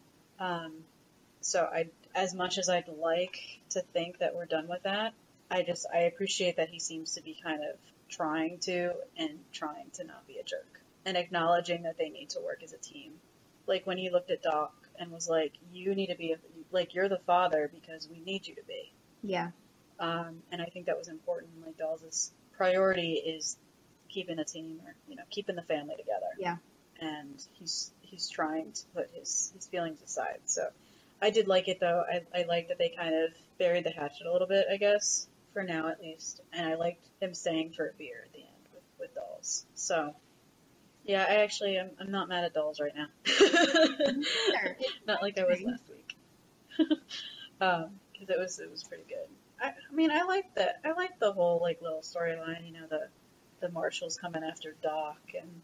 So as much as I'd like to think that we're done with that, I appreciate that he seems to be kind of trying to not be a jerk and acknowledging that they need to work as a team. Like when he looked at Doc and was like, you need to be, you're the father because we need you to be. Yeah. And I think that was important. Like Dolls' priority is keeping the team or, keeping the family together. Yeah. And he's trying to put his feelings aside. So I did like it though. I liked that they kind of buried the hatchet a little bit, I guess, for now at least. And I liked him staying for a beer at the end with Dolls. So yeah, I'm not mad at Dolls right now. Not like I was last week. Because it was pretty good. I mean, I liked that. I liked the whole little storyline. The marshals coming after Doc, and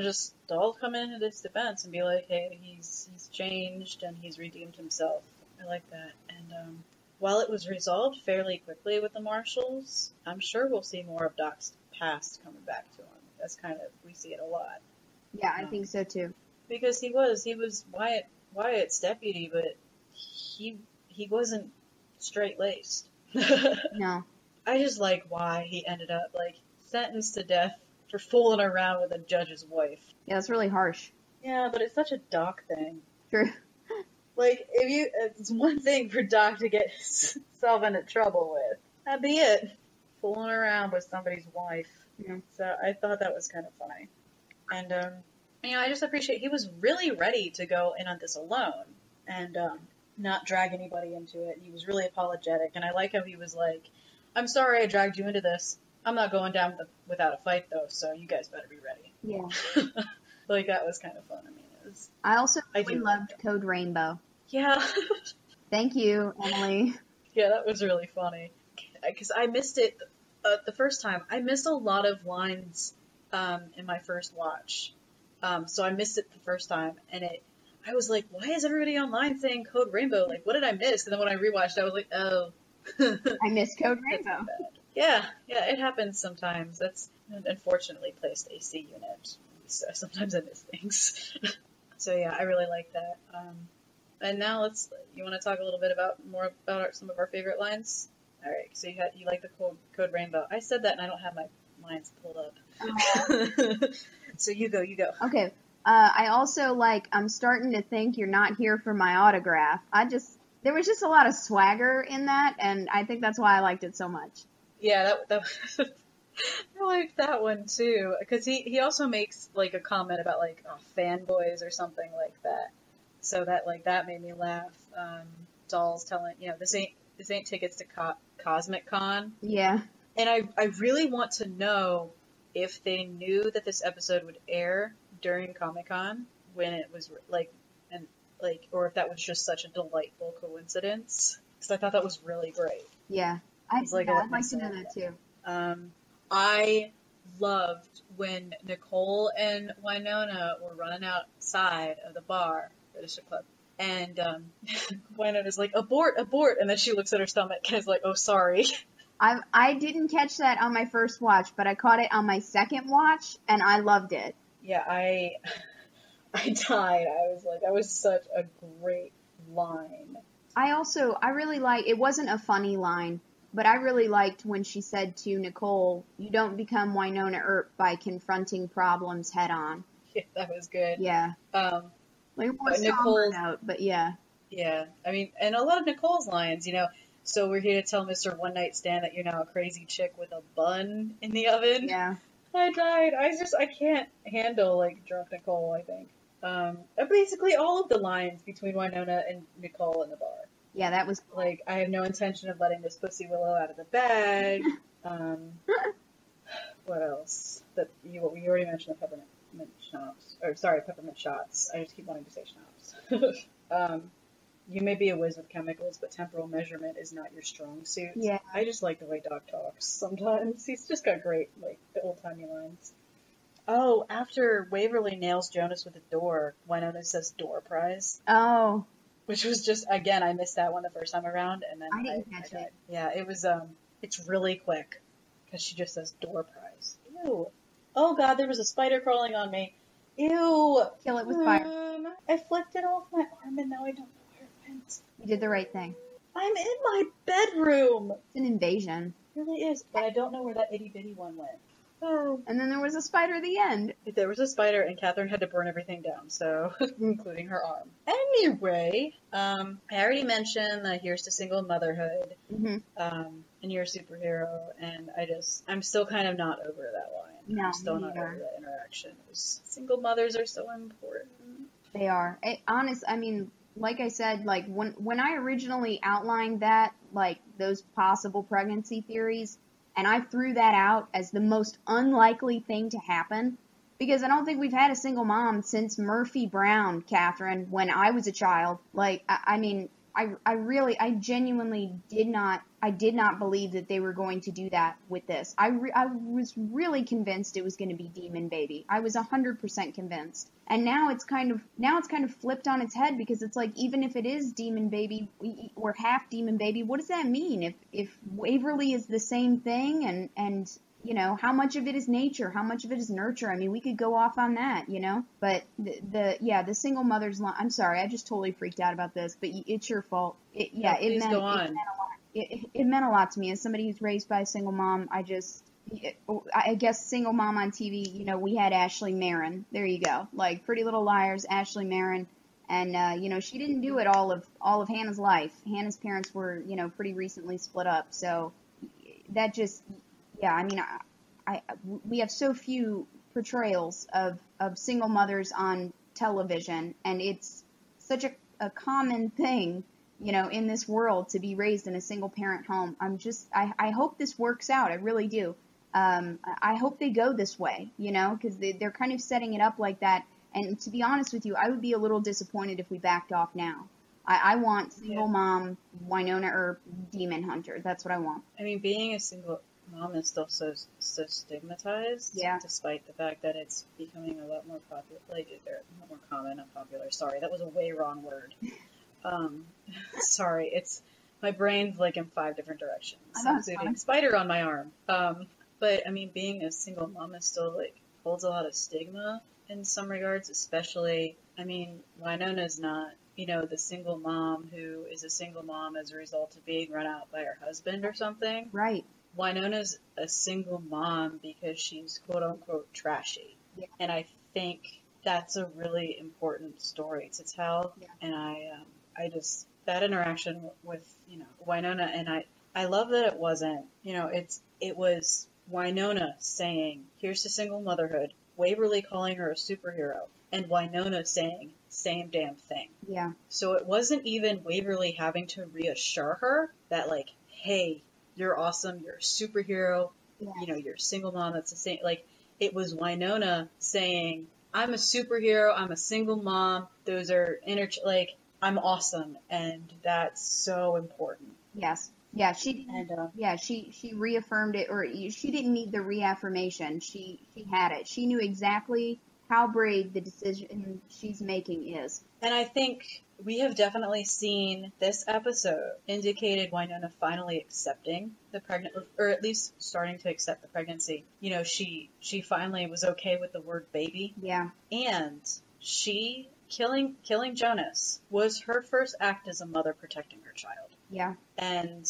just Dolls coming into this defense and be like, hey, he's changed and he's redeemed himself. I like that. And while it was resolved fairly quickly with the marshals, I'm sure we'll see more of Doc's past coming back to him. That's we see it a lot. Yeah, I think so too. Because he was Wyatt's deputy, but he wasn't straight-laced. No. I just like why he ended up, sentenced to death for fooling around with a judge's wife. Yeah, that's really harsh. Yeah, but it's such a Doc thing. True. It's one thing for Doc to get himself into trouble with. That'd be it. Fooling around with somebody's wife. Yeah. So I thought that was kind of funny. And, I just appreciate he was really ready to go in on this alone and not drag anybody into it. He was really apologetic. And I like how he was like, I'm sorry I dragged you into this. I'm not going down without a fight, though, so you guys better be ready. Yeah. That was kind of fun. I mean, I also really loved Code Rainbow. Yeah. Thank you, Emily. Yeah, that was really funny. Because I missed it the first time. I missed a lot of lines in my first watch. So I missed it the first time, and I was like, why is everybody online saying Code Rainbow? What did I miss? And then when I rewatched, I was like, oh. I missed Code Rainbow. Yeah, it happens sometimes. That's an unfortunately placed AC unit. So sometimes I miss things. So yeah, I really like that. And now you want to talk a little bit more about some of our favorite lines? All right, so you like the Code Rainbow. I said that and I don't have my lines pulled up. So you go. Okay. I also I'm starting to think you're not here for my autograph. There was just a lot of swagger in that, and I think that's why I liked it so much. Yeah, that I liked that one too, because he also makes a comment about fanboys or something like that. So that made me laugh. Dolls telling this ain't tickets to Cosmic Con. Yeah. And I really want to know if they knew that this episode would air during Comic-Con when it was or if that was just such a delightful coincidence. Because I thought that was really great. Yeah. I'd like to know that too. I loved when Nicole and Wynonna were running outside of the bar or the strip club. And Wynonna's like, abort, and then she looks at her stomach and is like, oh, sorry. I didn't catch that on my first watch, but I caught it on my second watch, and I loved it. Yeah, I died. I was such a great line. I really it wasn't a funny line, but I really liked when she said to Nicole, you don't become Wynonna Earp by confronting problems head on. Yeah, that was good. Yeah. More Nicole's note, but yeah. Yeah, I mean, and a lot of Nicole's lines, so we're here to tell Mr. One Night Stand that you're now a crazy chick with a bun in the oven. Yeah. I died. I can't handle, like, drunk Nicole, I think. Basically all of the lines between Wynonna and Nicole in the bar. Yeah, that was cool. Like, I have no intention of letting this pussy willow out of the bag. What else? We already mentioned the peppermint schnapps. Or, sorry, peppermint shots. I just keep wanting to say schnapps. You may be a whiz with chemicals, but temporal measurement is not your strong suit. Yeah. I just like the way Doc talks sometimes. He's just got great, like, the old-timey lines. Oh, after Waverly nails Jonas with a door, Wynonna says door prize. Oh. Which was just, again, I missed that one the first time around, and then I didn't catch it. Yeah, it was, it's really quick, because she just says door prize. Ew. Oh god, there was a spider crawling on me. Ew. Kill it with fire. I flicked it off my arm, and now I don't know where it went. You did the right thing. I'm in my bedroom. It's an invasion. It really is, but I don't know where that itty bitty one went. Oh. And then there was a spider at the end. There was a spider, and Catherine had to burn everything down, so, including her arm. Anyway, I already mentioned that here's to single motherhood, Mm-hmm. and you're a superhero, and I'm still kind of not over that line. No, I'm still me not neither. over that interaction. Single mothers are so important. They are. I mean, like I said, like when I originally outlined that, like those possible pregnancy theories, and I threw that out as the most unlikely thing to happen, because I don't think we've had a single mom since Murphy Brown, Catherine, when I was a child. Like, I mean, I genuinely did not believe that they were going to do that with this. I was really convinced it was going to be Demon Baby. I was 100% convinced. And now it's kind of flipped on its head, because it's like, even if it is Demon Baby or half Demon Baby, what does that mean? If Waverly is the same thing, and how much of it is nature, how much of it is nurture? I mean, we could go off on that, But the single mother's line. I'm sorry, I just totally freaked out about this, but it's your fault. It meant a lot. It meant a lot to me as somebody who's raised by a single mom. I guess single mom on TV. We had Ashley Marin. There you go. Like Pretty Little Liars, Ashley Marin. And, she didn't do it all of Hannah's life. Hannah's parents were, pretty recently split up. So that just, yeah, I mean, we have so few portrayals of single mothers on television, and it's such a common thing, in this world to be raised in a single parent home. I hope this works out. I really do. I hope they go this way, because they're kind of setting it up like that. And to be honest with you, I would be a little disappointed if we backed off now. I want single mom, Wynonna Earp, demon hunter. That's what I want. I mean, being a single mom is still so stigmatized. Yeah. Despite the fact that it's becoming a lot more popular, they're a lot more common and popular. Sorry, that was a way wrong word. Sorry, my brain's like in 5 different directions, including spider on my arm. But I mean, being a single mom is still holds a lot of stigma in some regards, especially, I mean, Wynonna's not, the single mom who is a single mom as a result of being run out by her husband or something. Right. Wynonna's a single mom because she's quote unquote trashy. Yeah. And I think that's a really important story to tell. Yeah. And that interaction with, Wynonna, and I love that it wasn't, it was Wynonna saying, here's to single motherhood, Waverly calling her a superhero, and Wynonna saying, same damn thing. Yeah. So it wasn't even Waverly having to reassure her that, hey, you're awesome, you're a superhero, you're a single mom, that's the same, it was Wynonna saying, I'm a superhero, I'm a single mom, those are I'm awesome, and that's so important. Yes. Yeah, she reaffirmed it, or she didn't need the reaffirmation. She had it. She knew exactly how brave the decision she's making is. And I think we have definitely seen this episode indicated Wynonna finally accepting the or at least starting to accept the pregnancy. She finally was okay with the word baby. Yeah. And she killing Jonas was her first act as a mother protecting her child. Yeah. And,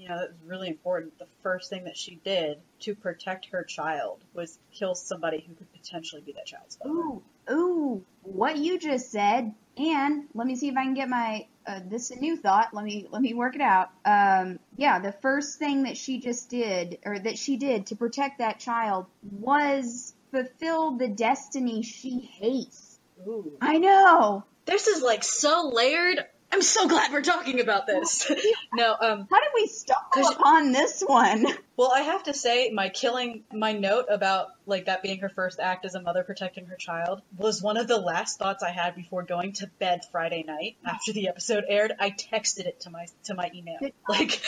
that was really important. The first thing that she did to protect her child was kill somebody who could potentially be that child's father. Ooh, what you just said. And let me see if I can get my this is a new thought. Let me work it out. Yeah, the first thing that she did to protect that child was fulfill the destiny she hates. Ooh. I know. This is like so layered. I'm so glad we're talking about this. No, How did we stumble upon this one? Well, I have to say, my note about, like, that being her first act as a mother protecting her child was one of the last thoughts I had before going to bed Friday night after the episode aired. I texted it to my email. Like,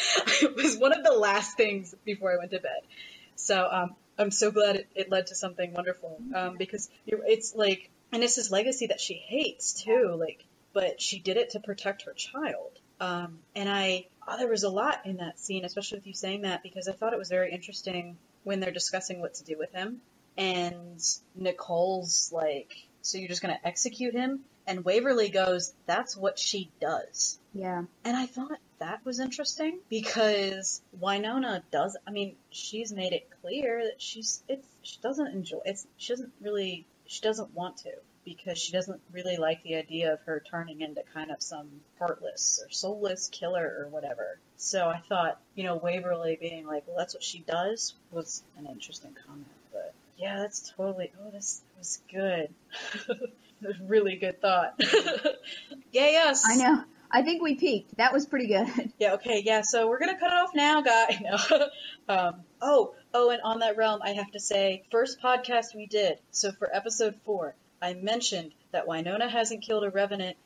it was one of the last things before I went to bed. So, I'm so glad it led to something wonderful. Because it's like, and it's this legacy that she hates too, like, but she did it to protect her child. And there was a lot in that scene, especially with you saying that, because I thought it was very interesting when they're discussing what to do with him. And Nicole's like, so you're just going to execute him? And Waverly goes, that's what she does. Yeah. And I thought that was interesting because Wynonna she's made it clear that she doesn't want to. Because she doesn't really like the idea of her turning into kind of some heartless or soulless killer or whatever. So I thought, Waverly being like, well, that's what she does was an interesting comment. But yeah, this was good. Really good thought. Yes. I know. I think we peaked. That was pretty good. Yeah, okay, yeah, so we're gonna cut it off now, guys. No. And on that realm, I have to say, first podcast we did, so for episode 4, I mentioned that Wynonna hasn't killed a Revenant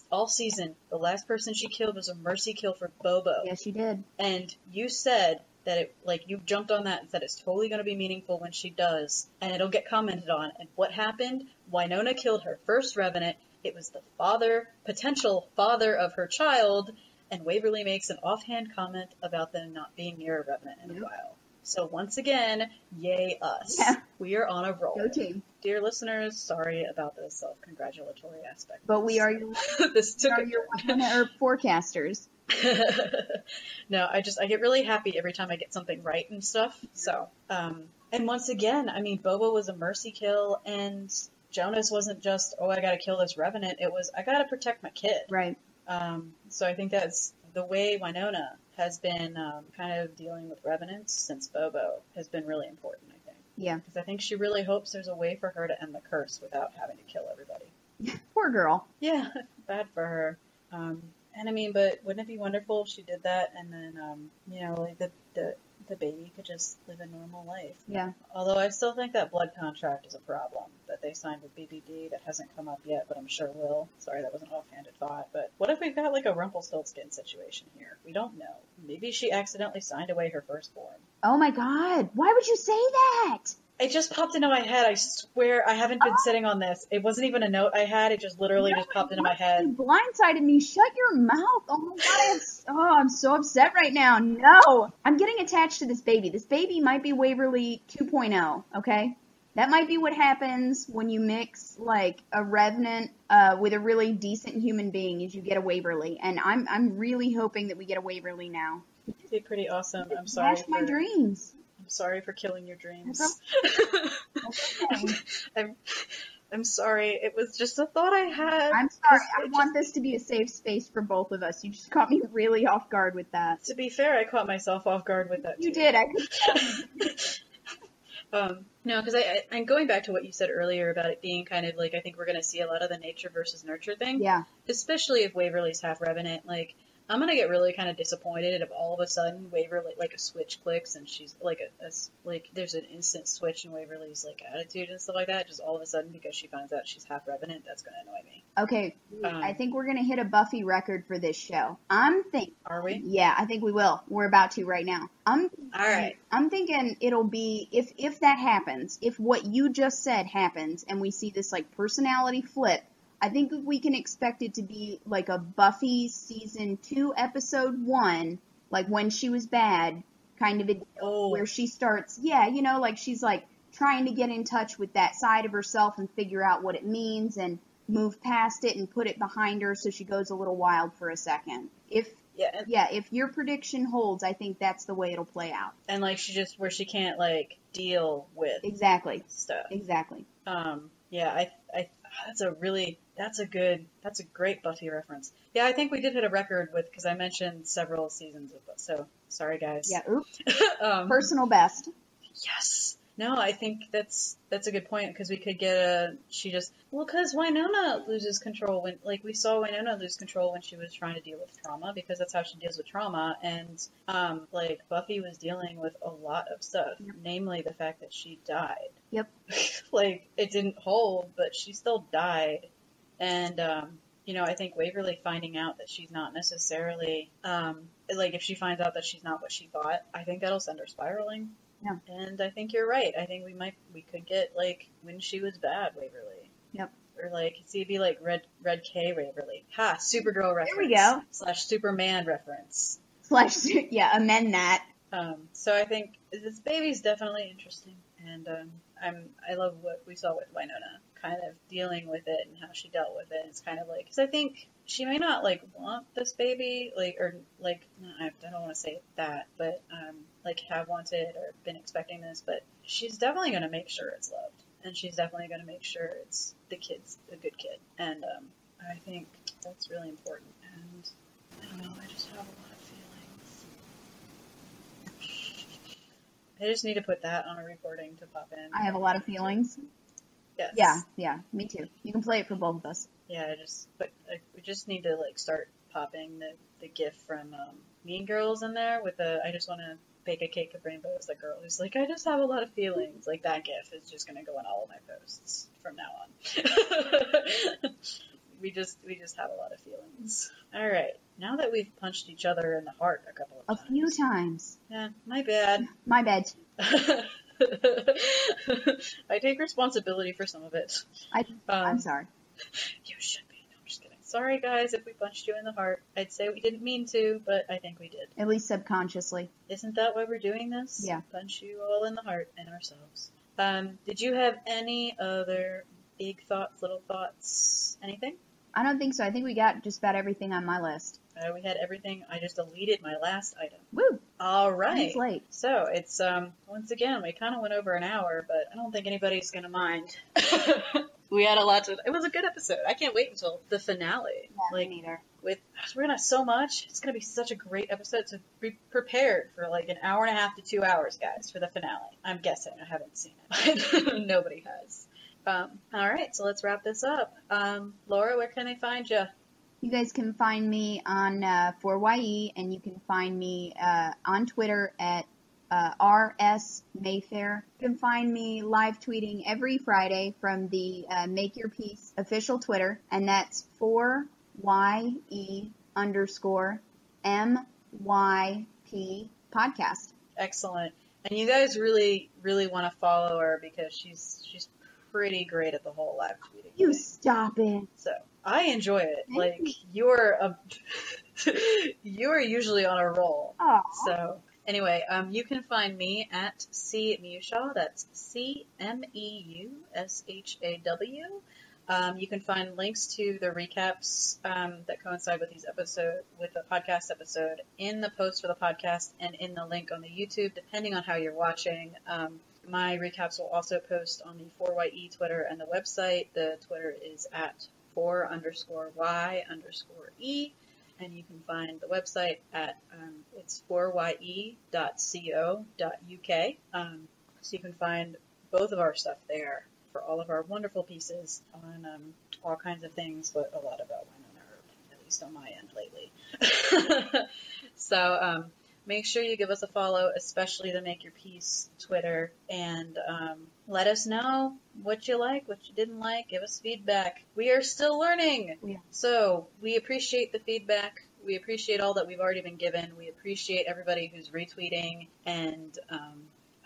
all season. The last person she killed was a mercy kill for Bobo. Yes, she did. And you said that you jumped on that and said it's totally going to be meaningful when she does, and it'll get commented on. And what happened? Wynonna killed her first Revenant. It was the potential father of her child, and Waverly makes an offhand comment about them not being near a Revenant in a while. So once again, yay us. Yeah. We are on a roll. Go team. Dear listeners, sorry about the self-congratulatory aspect. But we are your Wynonna Earp forecasters. No, I get really happy every time I get something right and stuff. So, and once again, Bobo was a mercy kill, and Jonas wasn't just, I gotta kill this Revenant. It was, I gotta protect my kid. Right. So I think that's the way Wynonna has been kind of dealing with Revenants since Bobo has been really important, I think. Yeah. Because I think she really hopes there's a way for her to end the curse without having to kill everybody. Poor girl. Yeah, bad for her. But wouldn't it be wonderful if she did that and then, the baby could just live a normal life? Yeah. Although I still think that blood contract is a problem that they signed with BBD that hasn't come up yet, but I'm sure will. Sorry, that was an offhanded thought. But what if we've got like a Rumpelstiltskin situation here? We don't know. Maybe she accidentally signed away her firstborn. Oh my God. Why would you say that? It just popped into my head. I swear I haven't been sitting on this. It wasn't even a note I had. It just literally just popped into my head. You blindsided me. Shut your mouth. Oh my God. I'm so upset right now. No. I'm getting attached to this baby. This baby might be Waverly 2.0, okay? That might be what happens when you mix like a Revenant with a really decent human being is you get a Waverly. And I'm really hoping that we get a Waverly now. It'd be pretty awesome. I'm sorry. Dash my dreams. I'm sorry for killing your dreams. That's okay. I'm sorry. It was just a thought I had. I'm sorry. I want this to be a safe space for both of us. You just caught me really off guard with that. To be fair, I caught myself off guard with that, too. You did. I could tell. No, because I'm going back to what you said earlier about it being kind of like, I think we're going to see a lot of the nature versus nurture thing. Yeah. Especially if Waverly's half Revenant. Like, I'm going to get really kind of disappointed if all of a sudden Waverly, like a switch clicks and she's like there's an instant switch in Waverly's like attitude and stuff like that, just all of a sudden because she finds out she's half Revenant. That's going to annoy me. Okay. I think we're going to hit a Buffy record for this show. I'm thinking. Are we? Yeah, I think we will. We're about to right now. All right. I'm thinking it'll be, if that happens, if what you just said happens and we see this like personality flip, I think we can expect it to be like a Buffy season 2 episode 1, like when she was bad, kind of where she starts, like she's like trying to get in touch with that side of herself and figure out what it means and move past it and put it behind her so she goes a little wild for a second. If your prediction holds, I think that's the way it'll play out. And like where she can't like deal with exactly stuff. Exactly. Yeah, That's a great Buffy reference. Yeah, I think we did hit a record because I mentioned several seasons of Buffy. So sorry, guys. Yeah, oops. Um, Personal best. yes. No, I think that's a good point because we could get because Wynonna loses control we saw Wynonna lose control when she was trying to deal with trauma because that's how she deals with trauma and Buffy was dealing with a lot of stuff, Yep. namely the fact that she died. Yep. It didn't hold, but she still died. And, I think Waverly finding out that she's not necessarily, if she finds out that she's not what she thought, I think that'll send her spiraling. Yeah. And I think you're right. I think we could get, when she was bad, Waverly. Yep. Or, see it be, Red K Waverly. Ha! Supergirl reference. There we go. / Superman reference. / yeah, amend that. So I think this baby's definitely interesting. And, I love what we saw with Wynonna, kind of dealing with it and how she dealt with it. It's kind of because I think she may not want this baby, I don't want to say that, but have wanted or been expecting this, but she's definitely going to make sure it's loved, and she's definitely going to make sure it's the kid's a good kid, and I think that's really important. And I don't know, I just have a lot of feelings. I just need to put that on a recording to pop in. I have a lot of feelings. Yes. Yeah, me too. You can play it for both of us. Yeah, we just need to start popping the gif from Mean Girls in there with I just want to bake a cake of rainbows. The girl who's I just have a lot of feelings. That gif is just gonna go in all of my posts from now on. we just have a lot of feelings. All right, now that we've punched each other in the heart a couple of times. A few times. Yeah, my bad. My bad. I take responsibility for some of it. I'm sorry. You should be. No, I'm just kidding. Sorry, guys, if we punched you in the heart. I'd say we didn't mean to, but I think we did. At least subconsciously. Isn't that why we're doing this? Yeah. Punch you all in the heart and ourselves. Did you have any other big thoughts, little thoughts, anything? I don't think so. I think we got just about everything on my list. We had everything. I just deleted my last item. Woo! All right. It's late. So it's once again we kind of went over an hour, but I don't think anybody's gonna mind. We had a lot to. It was a good episode. I can't wait until the finale. Yeah, me neither. We're gonna have so much. It's gonna be such a great episode. So be prepared for an hour and a half to 2 hours, guys, for the finale. I'm guessing. I haven't seen it. Nobody has. All right. So let's wrap this up. Laura, where can they find you? You guys can find me on 4YE, and you can find me on Twitter at RS Mayfair. You can find me live tweeting every Friday from the Make Your Peace official Twitter, and that's 4YE_MYP podcast. Excellent. And you guys really, really want to follow her because she's pretty great at the whole live tweeting. You thing. stop it. So I enjoy it. Thank You're you're usually on a roll. Aww. So anyway, you can find me at C Meushaw. That's CMEUSHAW. You can find links to the recaps that coincide with with the podcast episode in the post for the podcast and in the link on the YouTube, depending on how you're watching. My recaps will also post on the 4YE Twitter and the website. The Twitter is at 4_Y_E, and you can find the website at it's 4ye.co.uk. So you can find both of our stuff there for all of our wonderful pieces on all kinds of things, but a lot about Wynonna Earp, at least on my end lately. So make sure you give us a follow, especially the Make Your Peace Twitter, and let us know what you like, what you didn't like. Give us feedback. We are still learning. Yeah. So we appreciate the feedback. We appreciate all that we've already been given. We appreciate everybody who's retweeting, and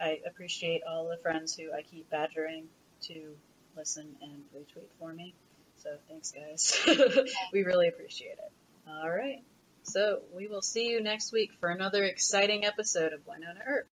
I appreciate all the friends who I keep badgering to listen and retweet for me. So thanks, guys. We really appreciate it. All right. So we will see you next week for another exciting episode of Wynonna Earp.